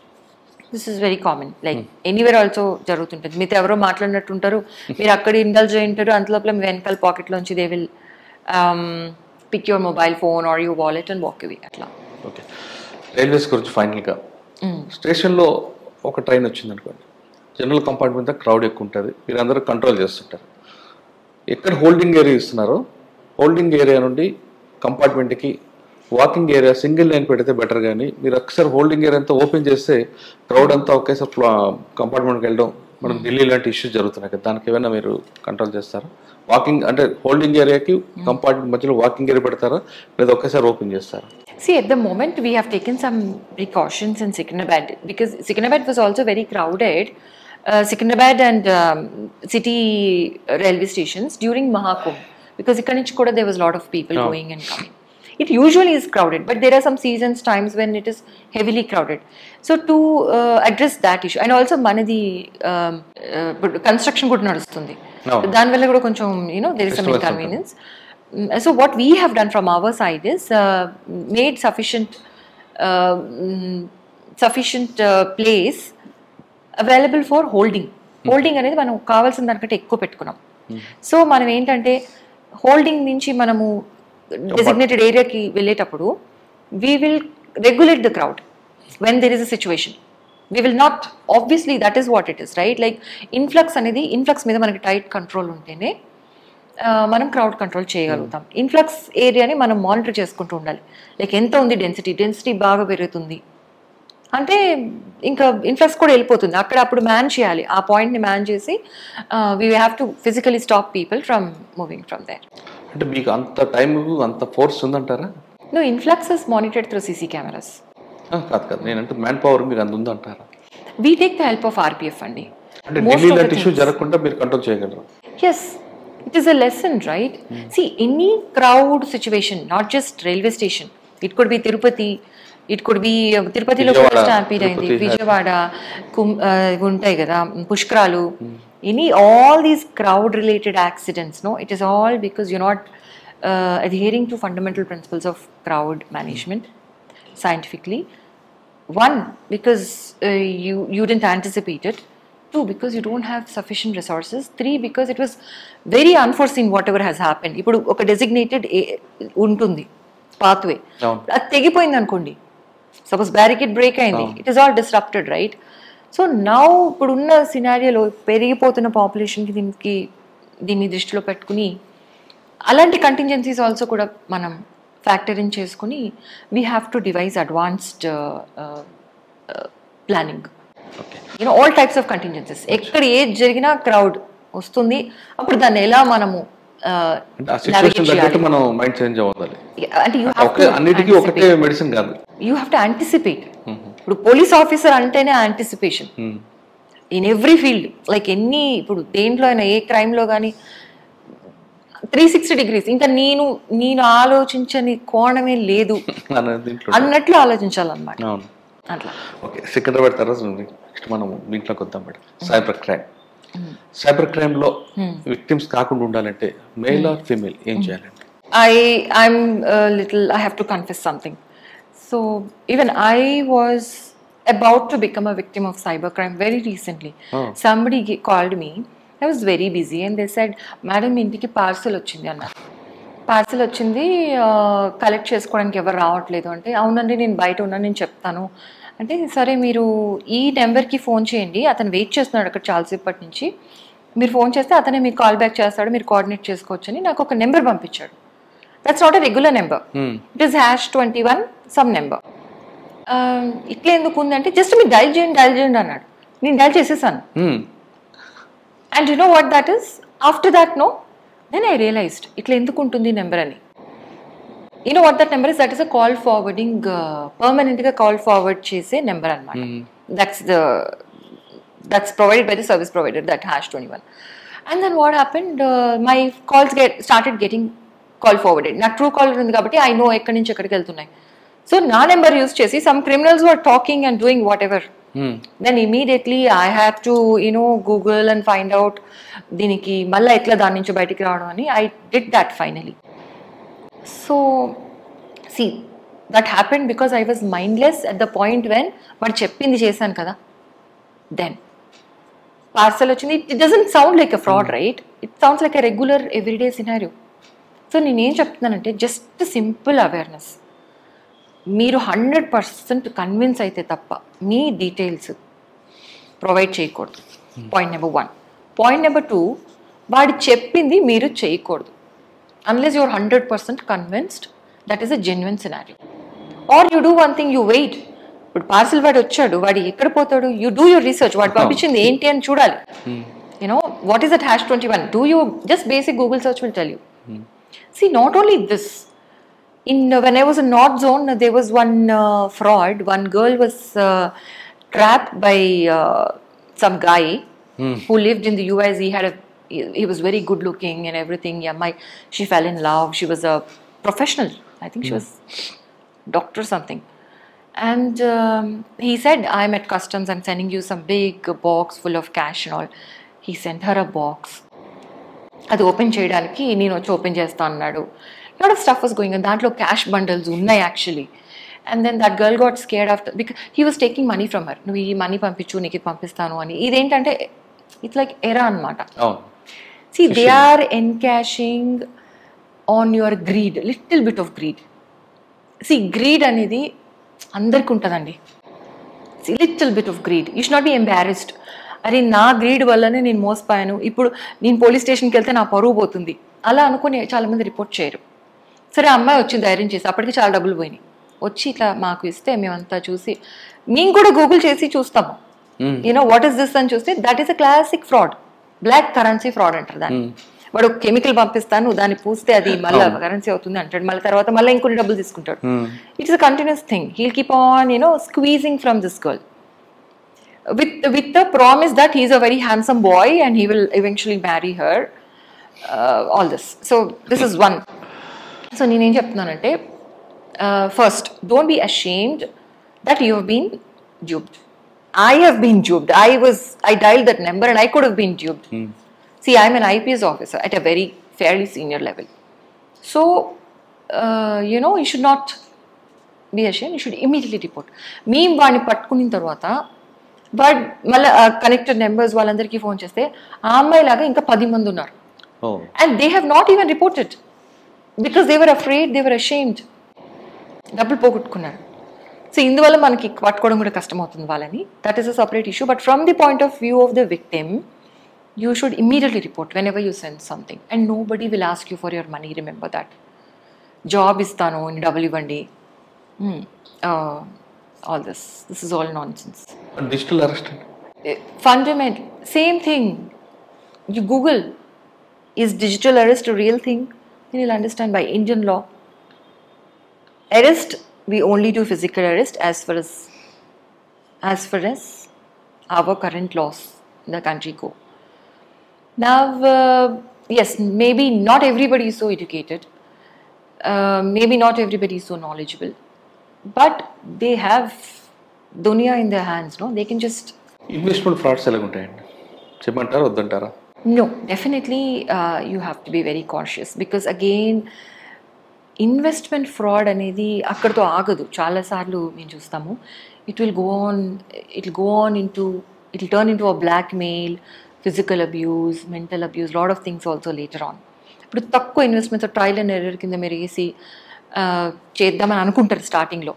Speaker 3: this is very common, like anywhere also జరుగుతుంటుంది. మీతో ఎవరో మాట్లాడినట్టుంటారు, మీరు అక్కడ indulge అయి ఉంటారు, అంతలోపల మీ వెనకాల పాకెట్లోంచి they will pick your mobile phone or your wallet and walk away అట్లా.
Speaker 2: ఓకే, రైల్వేస్ గురించి ఫైనల్గా, స్టేషన్లో ఒక ట్రైన్ వచ్చింది అనుకోండి, జనరల్ కంపార్ట్మెంట్ క్రౌడ్ ఎక్కువ ఉంటుంది, మీరు అందరూ కంట్రోల్ చేస్తుంటారు. ఎక్కడ హోల్డింగ్ ఏరియా ఇస్తున్నారో హోల్డింగ్ ఏరియా నుండి కంపార్ట్మెంట్కి వాకింగ్ ఏరియా సింగిల్ లైన్ పెడితే బెటర్. కానీ మీరు ఒకసారి హోల్డింగ్ ఏరియా అంతా ఓపెన్ చేస్తే క్రౌడ్ అంతా ఒకేసారి కంపార్ట్మెంట్కి వెళ్ళడం, మనం ఢిల్లీ లాంటి ఇష్యూస్ జరుగుతున్నాయి కదా, దానికి ఏమైనా మీరు కంట్రోల్ చేస్తారా? వాకింగ్ అంటే హోల్డింగ్ ఏరియాకి కంపార్ట్మెంట్ మధ్యలో వాకింగ్ ఏరియా పెడతారా, లేదా ఒకేసారి ఓపెన్ చేస్తారా?
Speaker 3: See, at the moment we have taken some precautions in Secunderabad because Secunderabad was also very crowded. Secunderabad and city railway stations during Mahakumbh, because there was a lot of people going and coming. It usually is crowded, but there are some seasons times when it is heavily crowded. So to address that issue, and also manadi construction kuda nadustundi, dan valla kuda koncham there is some inconvenience. So what we have done from our side is made sufficient place available for holding అనేది మనం కావాల్సిన దానికంటే ఎక్కువ పెట్టుకున్నాం. So మనం ఏంటంటే holding నుంచి మనము డెసిగ్నేటెడ్ ఏరియాకి వెళ్ళేటప్పుడు we will regulate the crowd when there is a situation. We will not, obviously that is what it is, right? Like influx మీద మనకి టైట్ కంట్రోల్ ఉంటేనే మనం క్రౌడ్ కంట్రోల్ చేయగలుగుతాం. ఇన్ఫ్లక్స్ ఏరియాని మనం మానిటర్ చేసుకుంటూ ఉండాలి. లైక్ ఎంత ఉంది డెన్సిటీ బాగా పెరుగుతుంది అంటే ఇంకా ఇన్ఫ్లక్స్ కూడా వెళ్ళిపోతుంది, అక్కడ అప్పుడు మ్యాన్ చేయాలి, ఆ పాయింట్ని మ్యాన్ చేసి we have to physically stop people from moving from there.
Speaker 2: అంటే మీకు అంత టైం అంత ఫోర్స్ ఉందంటారా?
Speaker 3: No, influx is monitored through CC cameras.
Speaker 2: కాదు నేనంటే మ్యాన్ పవర్ మీకు అంత ఉందంటారా?
Speaker 3: We take the help of RPF అండి.
Speaker 2: అంటే ఢిల్లీ లాంటి ఇష్యూ జరగకుండా మీరు కంట్రోల్ చేయగలరు?
Speaker 3: Yes, it is a lesson, right? See, any crowd situation, not just railway station, it could be Tirupati, it could be Tirupatilo kuda stampede ayindi, Vijayawada untai kada, Pushkaralu, all these crowd related accidents, no, it is all because you're not adhering to fundamental principles of crowd management scientifically. One, because you didn't anticipate it. 2, because you don't have sufficient resources. 3, because it was very unforeseen whatever has happened. ఇప్పుడు ఒక designated ఉంటుంది pathway, అది తెగిపోయింది అనుకోండి, suppose barricade break అయింది, it is all disrupted, right? So now ఇప్పుడున్న సినారియోలో పెరిగిపోతున్న పాపులేషన్కి దీన్ని దృష్టిలో పెట్టుకుని అలాంటి కంటింజెన్సీస్ ఆల్సో కూడా మనం ఫ్యాక్టర్ ఇన్ చేసుకుని we have to device advanced planning. All types of contingencies, ఎక్కడ ఏది జరిగినా క్రౌడ్ వస్తుంది, అప్పుడు దాన్ని ఎలా మనము యూ హ్యావ్ టు యాంటిసిపేట్. ఇప్పుడు పోలీస్ ఆఫీసర్ అంటేనే anticipation in every field, like ఇప్పుడు దేంట్లో అయినా ఏ క్రైమ్లో కానీ 360 degrees, ఇంకా నేను ఆలోచించని కోణమే లేదు అన్నట్లు ఆలోచించాలన్నమాట. అట్లా.
Speaker 2: ఓకే, సికింద్రాబాద్ తర్వాత మనం దీంట్లోకి వద్దాం మేడం. సైబర్ క్రైమ్ లో విక్టిమ్స్ కాకుండా ఉండాలంటే మేల్ ఆర్ ఫీమేల్ ఏం చేయాలండి?
Speaker 3: I have to confess something. So even I was about to become a victim of cybercrime very recently. Somebody called me. I was very busy and they said, "Madam, ఇంటికి parcel వచ్చింది అన్నారు. Parcel వచ్చింది, collect చేసుకోవడానికి ఎవరు రావట్లేదు." అంటే అవునండి, నేను బయట ఉన్నాను, నేను చెప్తాను అంటే, సరే మీరు ఈ నెంబర్కి ఫోన్ చేయండి, అతను వెయిట్ చేస్తున్నాడు అక్కడ చాలాసేపటి నుంచి, మీరు ఫోన్ చేస్తే అతనే మీకు కాల్ బ్యాక్ చేస్తాడు, మీరు కోఆర్డినేట్ చేసుకోవచ్చు అని నాకు ఒక నెంబర్ పంపించాడు. That's not a regular number, it is #21 some number. ఇట్లా ఎందుకు ఉంది అంటే, జస్ట్ మీరు డైల్ చేయండి అన్నాడు. నేను డైల్ చేసేసాను. And you know what that is? After that then I realised ఇట్లా ఎందుకు ఉంటుంది నెంబర్ అని. You know what that number is? That is a call forwarding, పర్మనెంట్గా కాల్ ఫార్వర్డ్ చేసే నెంబర్ అనమాట. that's provided by the service provider, that #21. And then what happened, my calls started getting call forwarded. Na true caller undi kabatti I know ekkadi nunchi ekkadiki veltunnai. So na number use chesi some criminals were talking and doing whatever. Then immediately I have to Google and find out diniki malla etla dani nunchi bayatiki raavadam ani. I did that finally. So see, that happened because I was mindless at the point when vaadu cheppindi chesanu kada. Then parcel వచ్చింది. It doesn't sound like a fraud, right? It sounds like a regular everyday scenario. So నేనేం చెప్తున్నానంటే just simple awareness. మీరు 100% convince అయితే తప్ప మీ details provide చేయకూడదు. Point number 1. Point number 2, వాడు చెప్పింది మీరు చేయకూడదు unless you're 100% convinced that is a genuine scenario. Or you do one thing, you wait. ఇప్పుడు పార్సల్ వాడు వచ్చాడు, వాడు ఎక్కడ పోతాడు? You do your research. వాడు పంపించింది ఏంటి అని చూడాలి. What is that #21? Do you just basic Google search will tell you. See, not only this, when I was in North Zone, there was one fraud. One girl was trapped by some guy who lived in the US. He was very good looking and everything. Yeah, she fell in love. She was a professional. I think she was doctor something. And he said, I'm at customs, I'm sending you some big box full of cash and all. He sent her a box. అది open చేయడానికి నేను వచ్చి open చేస్తా అన్నాడు. Lot of stuff was going on. దాంట్లో cash bundles ఉన్నాయి actually. And then that girl got scared after because he was taking money from her. నువ్వు ఈ మనీ పంపించు, నీకు పంపిస్తాను అని. ఇదేంటంటే ఇట్స్ లైక్ ఎరా అనమాట. See they are encashing on your greed, little bit of greed. See greed అనేది అందరికి ఉంటుందండి. See little bit of greed. You should not be embarrassed. అరే నా గ్రీడ్ వల్లనే నేను మోసపోయాను, ఇప్పుడు నేను పోలీస్ స్టేషన్కి వెళ్తే నా పరువు పోతుంది అలా అనుకుని చాలామంది రిపోర్ట్ చేయరు. సరే అమ్మాయి వచ్చి ధైర్యం చేసి అప్పటికి చాలా డబ్బులు పోయినాయి. వచ్చి ఇట్లా మాకు ఇస్తే మేమంతా చూసి మేము కూడా గూగుల్ చేసి చూస్తాము. వాట్ ఈస్ దిస్ అని చూస్తే that is a classic fraud. Black currency fraud అంటారు దాన్ని. వాడు కెమికల్ పంపిస్తాను, దాన్ని పూస్తే అది మళ్ళీ కరెన్సీ అవుతుంది అంటాడు. మళ్ళీ తర్వాత మళ్ళీ ఇంకొన్ని డబ్బులు తీసుకుంటాడు. It's a continuous thing. He'll keep on squeezing from this girl with the promise that he is a very handsome boy and he will eventually marry her, all this. So this is one. So నేను ఏం చెప్తున్నానంటే, first, don't be ashamed that you have been duped. I have been duped. I dialed that number and I could have been duped. See, I'm an IPS officer at a very fairly senior level. So you should not be ashamed. You should immediately report. మేము వాడిని పట్టుకున్న తర్వాత but మళ్ళీ connected numbers వాళ్ళందరికీ phone చేస్తే ఆ అమ్మాయి లాగా ఇంకా 10 మంది ఉన్నారు. And they have not even reported because they were afraid, they were ashamed. డబ్బులు పోగొట్టుకున్నారు. సో ఇందువల్ల మనకి పట్టుకోవడం కూడా కష్టం అవుతుంది వాళ్ళని. That is a separate issue. But from the point of view of the victim, you should immediately report whenever you send something. And nobody will ask you for your money. Remember that. Job ఇస్తాను, డబ్బులు ఇవ్వండి, all this is all nonsense.
Speaker 2: Digital arrest,
Speaker 3: fundamental same thing. You Google, is digital arrest a real thing? Then you'll understand. By Indian law, arrest, we only do physical arrest as far as our current laws in the country go. Now yes, maybe not everybody is so educated, maybe not everybody is so knowledgeable, but they have dunya in their hands, no? They can just...
Speaker 2: Investment frauds ఎలా ఉంటాయండి, చెప్పమంటారా వద్దంటారా?
Speaker 3: No, definitely you have to be very cautious because again investment fraud అనేది అక్కడితో ఆగదు. చాలాసార్లు మేము చూస్తాము. It will go on into, it will turn into a blackmail, physical abuse, mental abuse, lot of things also later on. ఇప్పుడు తక్కువ investments trial and error కింద మీరు వేసి చేద్దామని అనుకుంటారు స్టార్టింగ్లో.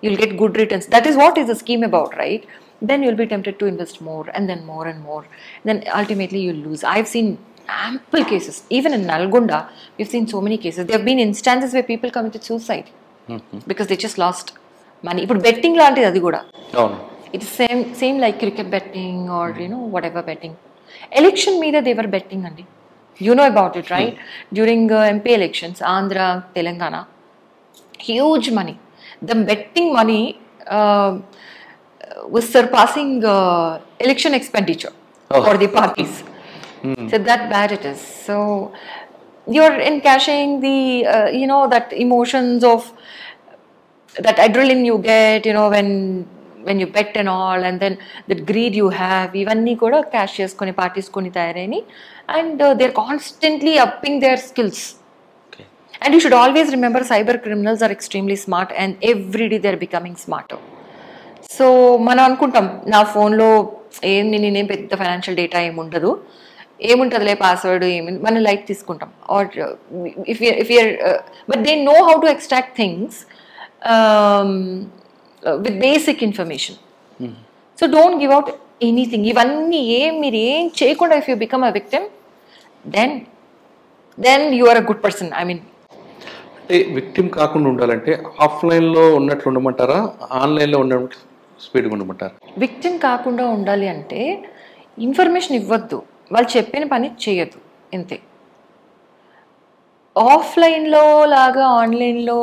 Speaker 3: You'll get good returns. That is what is the scheme about, right? Then you'll be tempted to invest more and then more and more. Then ultimately you'll lose. I've seen ample cases. Even in Nalgonda, we've seen so many cases. There have been instances where people committed suicide because they just lost money. But betting laanti adi kuda. It's same like cricket betting or whatever betting. Election meeda they were betting andi. You know about it, right? During MP elections, Andhra, Telangana, huge money. The betting money was surpassing election expenditure for the parties. So that bad it is. So you're encashing the that emotions of that adrenaline you get, when you bet and all, and then that greed you have, ivanni kuda cash cheskoni parties koni tayarayini, and they're constantly upping their skills.
Speaker 2: Okay.
Speaker 3: And you should always remember, cyber criminals are extremely smart, and every day they're becoming smarter. So మనం అనుకుంటాం నా ఫోన్లో నేనేం పెద్ద financial data ఏముండదు, ఏముంటుందిలే password ఏమి, మనం light తీసుకుంటాం. Or if you're but they know how to extract things with basic information. So don't give out anything. ఇవన్నీ మీరు ఏం చేయకుండా if you become a victim, then you are a good person. I mean,
Speaker 2: అంటే victim కాకుండా ఉండాలంటే ఆఫ్లైన్లో ఉన్నట్లు ఉండమంటారా, ఆన్లైన్లో ఉన్నట్లు స్పీడ్గా ఉండమంటారా?
Speaker 3: విక్టిమ్ కాకుండా ఉండాలి అంటే ఇన్ఫర్మేషన్ ఇవ్వద్దు, వాళ్ళు చెప్పిన పని చేయొద్దు, ఇంతే. ఆఫ్లైన్లో లాగా ఆన్లైన్లో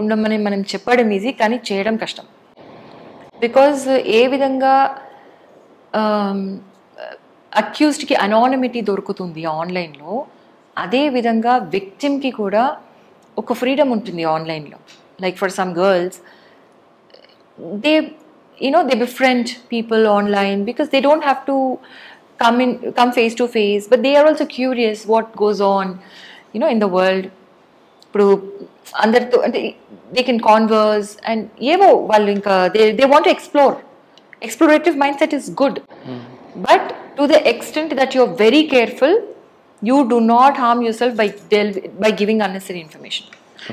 Speaker 3: ఉండమని మనం చెప్పడం ఈజీ, కానీ చేయడం కష్టం. బికాజ్ ఏ విధంగా అక్యూజ్డ్కి అనానిమిటీ దొరుకుతుంది ఆన్లైన్లో, అదే విధంగా విక్టిమ్కి కూడా ఒక ఫ్రీడమ్ ఉంటుంది ఆన్లైన్లో. Like for some girls, they befriend people online because they don't have to come face to face, but they are also curious what goes on in the world. ఇప్పుడు అందరితో అంటే they can converse, and ఏవో వాళ్ళు ఇంకా they want to explore. Explorative mindset is good, but to the extent that you're very careful, you do not harm yourself by giving unnecessary information.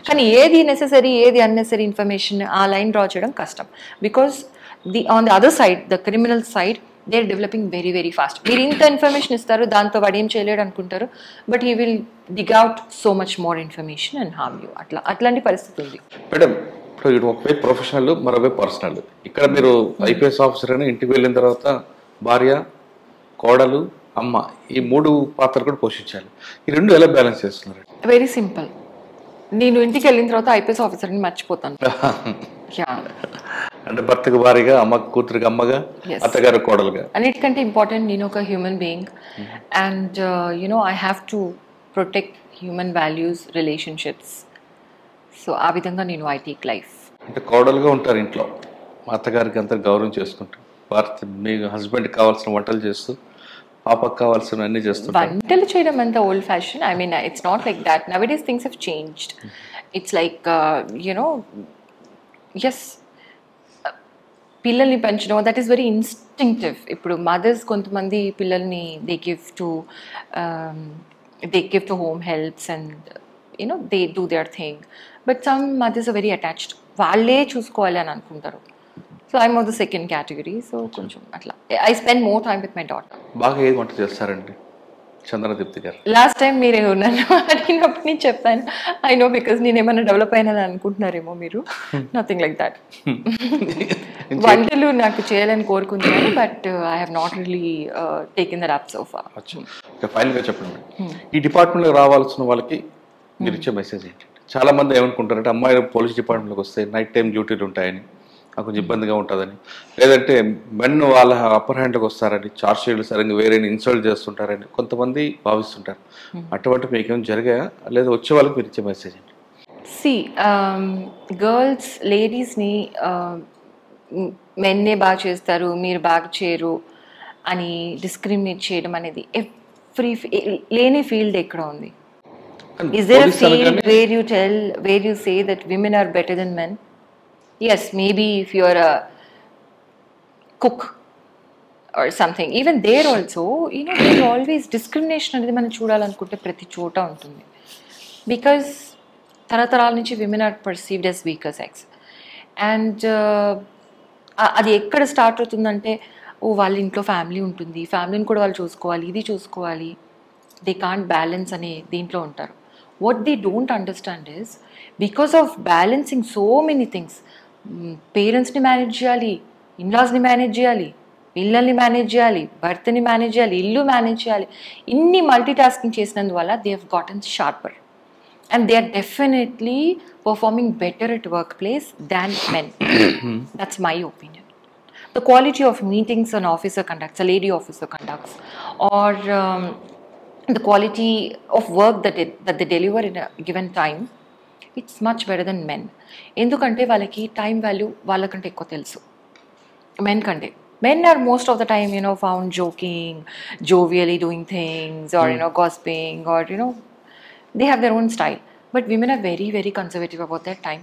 Speaker 3: కానీ ఏది necessary, ఏది unnecessary information, ఆ line draw చేయడం కష్టం. Because on the other side, the criminal side, they are developing very very fast. మీరు ఇంత information ఇస్తారు, దాంతో వాడు ఏం చేయలేడు అనుకుంటారు, but he will dig out so much more information and harm you. అట్లాంటి పరిస్థితి ఉంది.
Speaker 2: మేడం, ఇప్పుడు ఇటు ఒకవైపు ప్రొఫెషనల్, మరోవైపు పర్సనల్. ఇక్కడ మీరు ఐపీఎస్ ఆఫీసర్ అని ఇంటికి వెళ్ళిన తర్వాత భార్య, కోడలు, అమ్మ, ఈ 3 పాత్రలు కూడా పోషించాలి. ఈ 2 ఎలా బ్యాలెన్స్ చేస్తున్నారు?
Speaker 3: Very simple. నేను ఇంటికి వెళ్ళిన తర్వాత ఐపీఎస్ ఆఫీసర్ని మర్చిపోతాను.
Speaker 2: అంటే భర్తకు భార్యగా, అమ్మకు కూతురికి అమ్మగా, అత్తగారు కోడలుగా.
Speaker 3: అన్నిటికంటే ఇంపార్టెంట్, నేను ఒక human being, and I have to protect human values, relationships. So ఆ విధంగా నేను ఐ టేక్ లైఫ్.
Speaker 2: అంటే కోడలుగా ఉంటారు ఇంట్లో, మా అత్తగారికి అంతా గౌరవం చేసుకుంటారు, భర్త మీ హస్బెండ్కి కావాల్సిన వంటలు చేస్తూ, పాపకు కావాల్సిన అన్ని చేస్తుంటారు.
Speaker 3: వంటలు చేయడం అంత old fashion. I mean, it's not like that. Nowadays things have changed. It's like yes, పిల్లల్ని పెంచడం, దట్ ఈస్ వెరీ ఇన్స్టింక్టివ్. ఇప్పుడు మదర్స్ కొంతమంది పిల్లల్ని they give to home helps and they do their thing, but some mothers are very attached, వాళ్ళే చూసుకోవాలి అని అనుకుంటారు. So I'm of the second category. So కొంచెం అట్లా I spend more time with my daughter.
Speaker 2: బాగా ఏది వంట చేస్తారండి చంద్రదీప్తి గారు?
Speaker 3: లాస్ట్ టైం మీరు నన్ను అడిగినప్పుడు నేను చెప్పాను, ఐ నో, బికాజ్ నేను ఏమైనా డెవలప్ అయినా అనుకుంటున్నారేమో మీరు. Nothing like that. వంటలు నాకు చేయాలని కోరుకుంటున్నాను, but I have not really taken that up so far.
Speaker 2: ఫైనల్గా చెప్పండి, ఈ డిపార్ట్మెంట్లోకి రావాల్సిన వాళ్ళకి మీరు ఇచ్చే మెసేజ్ ఏంటి? చాలా మంది ఏమనుకుంటారంటే, అమ్మాయిలు పోలీస్ డిపార్ట్మెంట్లోకి వస్తే నైట్ టైం డ్యూటీలు ఉంటాయని, నాకు కొంచెం ఇబ్బందిగా ఉంటుందని, లేదంటే మెన్ వాళ్ళ అప్పర్ హ్యాండ్కి వస్తారని, చార్జ్ షీట్లు సరిగ్గా వేరే ఇన్సల్ట్ చేస్తుంటారని కొంతమంది భావిస్తుంటారు. అటువంటి మీకేమైనా జరిగాయా, లేదా వచ్చే వాళ్ళకి మీరు ఇచ్చే మెసేజ్ ఏంటి?
Speaker 3: సి, గర్ల్స్, లేడీస్ని మెన్నే బాగా చేస్తారు, మీరు బాగా చేయరు అని డిస్క్రిమినేట్ చేయడం అనేది లేని ఫీల్డ్ ఎక్కడ ఉంది? Is there a field where you say that women are better than men? Yes, maybe if you're a cook or something, even there also, there's always discrimination అనేది మనం చూడాలనుకుంటే ప్రతి చోట ఉంటుంది. Because తరతరాల నుంచి women are perceived as weaker sex. And అది ఎక్కడ స్టార్ట్ అవుతుందంటే, వాళ్ళ ఇంట్లో ఫ్యామిలీ ఉంటుంది, ఫ్యామిలీని కూడా వాళ్ళు చూసుకోవాలి, ఇది చూసుకోవాలి, దే కాంట్ బ్యాలెన్స్ అనే దీంట్లో ఉంటారు. What they don't understand is, because of balancing so many things, పేరెంట్స్ని మేనేజ్ చేయాలి, ఇన్లాస్ని మేనేజ్ చేయాలి, పిల్లల్ని మేనేజ్ చేయాలి, భర్తని మేనేజ్ చేయాలి, ఇల్లు మేనేజ్ చేయాలి. ఇన్ని మల్టీ టాస్కింగ్ చేసినందువల్ల they have gotten sharper and they are definitely performing better at workplace than men. That's my opinion. The quality of meetings an officer conducts, a lady officer conducts, or the quality of work that they deliver in a given time, it's much better than men. ఎందుకంటే వాళ్ళకి time value వాళ్ళకంటే ఎక్కువ తెలుసు men కంటే. Men are most of the time, found joking, jovially doing things, or, gossiping, or, they have their own style. But women are very, very conservative about their time.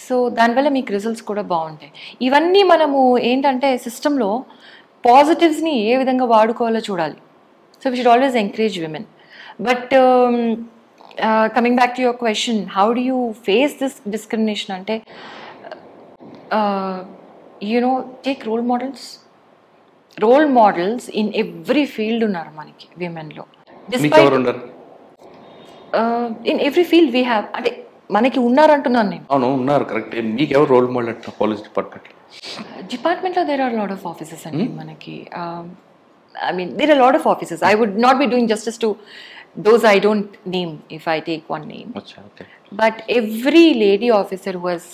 Speaker 3: So దానివల్ల మీకు results కూడా బాగుంటాయి. ఇవన్నీ మనము ఏంటంటే సిస్టంలో పాజిటివ్స్ని ఏ విధంగా వాడుకోవాలో చూడాలి. So we should always encourage women. But coming back to your question, how do you face this discrimination అంటే take role models. Role models in every field ఉన్నారు మనకి విమెన్లో. In every field we have, అంటే మనకి ఉన్నారంటున్నాను నేను.
Speaker 2: అవును, ఉన్నారు, కరెక్ట్. మీకు ఎవరు రోల్ మోడల్ అంటే పోలీస్
Speaker 3: డిపార్ట్మెంట్లో there are lot of offices అండి మనకి. I mean there are lot of offices. I would not be doing justice to those I don't name if I take one name. But every lady officer who has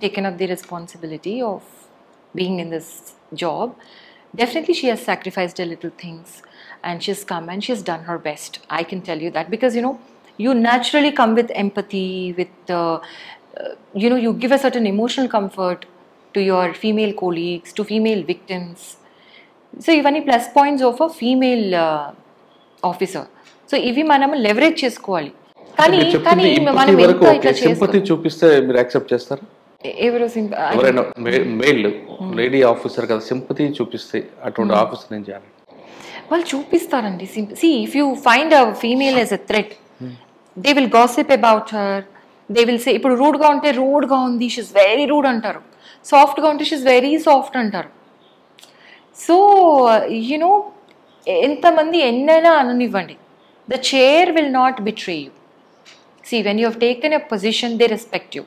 Speaker 3: taken up the responsibility of being in this job, definitely she has sacrificed a little things, and she has come and she has done her best. I can tell you that, because you naturally come with empathy, with you give a certain emotional comfort to your female colleagues, to female victims. So ఇవన్నీ plus points of a female officer. So ఇవి మనం leverage చేసుకోవాలి. కానీ మనం ఎంత ఇట్లా
Speaker 2: sympathy చూపిస్తే మీరు యాక్సెప్ట్ చేస్తారా? ఎవరైనా మేల్ లేడీ ఆఫీసర్ కదా సింపతి చూపిస్తే అటువంటి ఆఫీసర్ ఏం చేయాలి?
Speaker 3: వాళ్ళు చూపిస్తారండి. See if you find a female as a threat, they will gossip about her. They will say, ఇప్పుడు రూడ్గా ఉంటే రూడ్గా ఉంది, షీస్ వెరీ రూడ్ అంటారు. సాఫ్ట్గా ఉంటే షీస్ వెరీ సాఫ్ట్ అంటారు. సో ఎంతమంది ఎన్నైనా అననివ్వండి, the chair will not betray you. See, when you have taken a position, they respect you.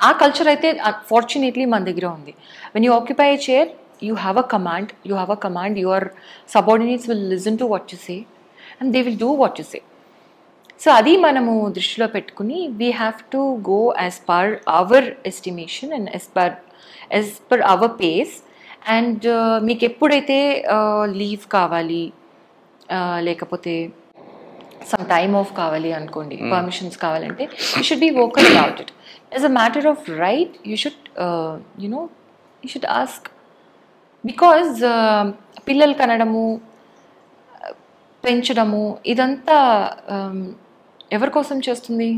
Speaker 3: ఆ కల్చర్ అయితే ఫార్చునేట్లీ మన దగ్గర ఉంది. When you occupy a chair, you have a command. Your subordinates will listen to what you say and they will do what you say. So అది మనము దృష్టిలో పెట్టుకుని we have to go as per our estimation and as per our pace. And మీకు ఎప్పుడైతే leave కావాలి, లేకపోతే some time of కావాలి అనుకోండి, పర్మిషన్స్ కావాలంటే you should be vocal about it. As a matter of right you should ask. Because పిల్లలు కనడము, పెంచడము, ఇదంతా ఎవరి కోసం చేస్తుంది?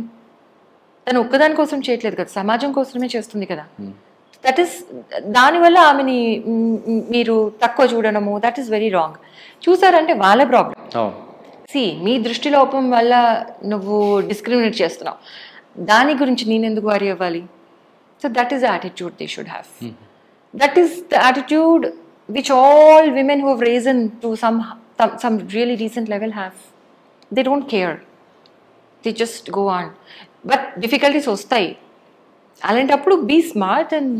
Speaker 3: తను ఒక్కదాని కోసం చేయట్లేదు కదా, సమాజం కోసమే చేస్తుంది కదా. దట్ ఈస్, దానివల్ల ఆమెని మీరు తక్కువ చూడడము, దట్ ఈస్ వెరీ రాంగ్. చూసారంటే వాళ్ళ ప్రాబ్లం. మీ దృష్టిలోపం వల్ల నువ్వు డిస్క్రిమినేట్ చేస్తున్నావు, దాని గురించి నేను ఎందుకు వరీ అవ్వాలి? So that is the attitude they should have. That is the attitude which all women who have reason to some really decent level have. They don't care, they just go on. But difficulties వస్తాయి, అలాంటప్పుడు be smart and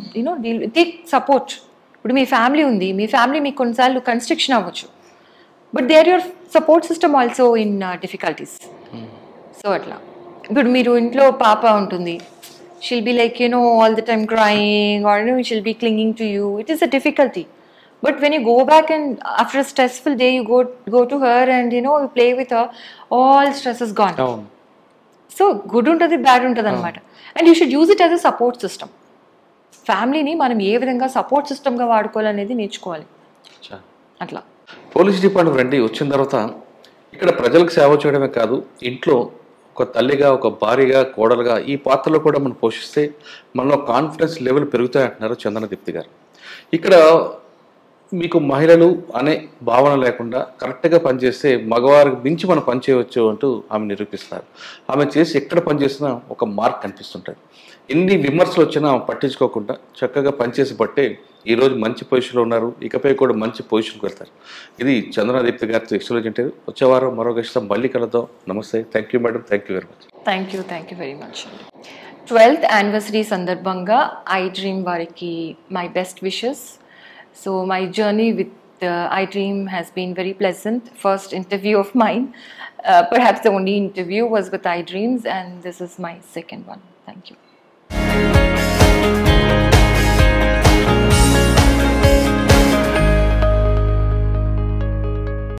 Speaker 3: take support. ఇప్పుడు మీ family ఉంది, మీ family మీకు కొన్నిసార్లు construction అవ్వచ్చు, but they are your support system also in difficulties. So అట్లా ఇప్పుడు మీరు ఇంట్లో పాప ఉంటుంది, she'll be like all the time crying, or she'll be clinging to you. It is a difficulty. But when you go back and after a stressful day, you go to her and you play with her, all stress is gone. So good untadi, bad untadi anamata. And you should use it as a support system. Family ni manam ఏ విధంగా support system గా వాడుకోవాలనేది నేర్చుకోవాలి. అట్లా
Speaker 2: police department రండి వచ్చిన తర్వాత ఇక్కడ ప్రజలకు సేవ చేయడమే కాదు, ఇంట్లో ఒక తల్లిగా, ఒక భార్యగా, కోడలుగా ఈ పాత్రలో కూడా మనం పోషిస్తే మనలో కాన్ఫిడెన్స్ లెవెల్ పెరుగుతాయి అంటున్నారు చందన దీప్తి గారు. ఇక్కడ మీకు మహిళలు అనే భావన లేకుండా కరెక్ట్గా పనిచేస్తే మగవారికి మించి మనం పనిచేయవచ్చు అంటూ ఆమె నిరూపిస్తారు. ఆమె చేసి ఎక్కడ పనిచేసినా ఒక మార్క్ కనిపిస్తుంటుంది. ఎన్ని విమర్శలు వచ్చినా పట్టించుకోకుండా చక్కగా పనిచేసి బట్టే ఈరోజు మంచి పొజిషన్లో ఉన్నారు, ఇకపై కూడా మంచి పొజిషన్కి వెళ్తారు. ఇది చందన దీప్తి గారితో ఎక్స్క్లూజివ్ ఇంటర్వ్యూ. వచ్చే వారం మరో గెస్ట్తో మళ్ళీ కలుద్దాం. నమస్తే. Thank you madam. Thank you very much.
Speaker 3: Thank you very much. 12th anniversary సందర్భంగా ఐ డ్రీమ్ వారికి my best wishes. So my journey with iDream has been very pleasant. First interview of mine, perhaps the only interview was with iDreams, and this is my second one. Thank you.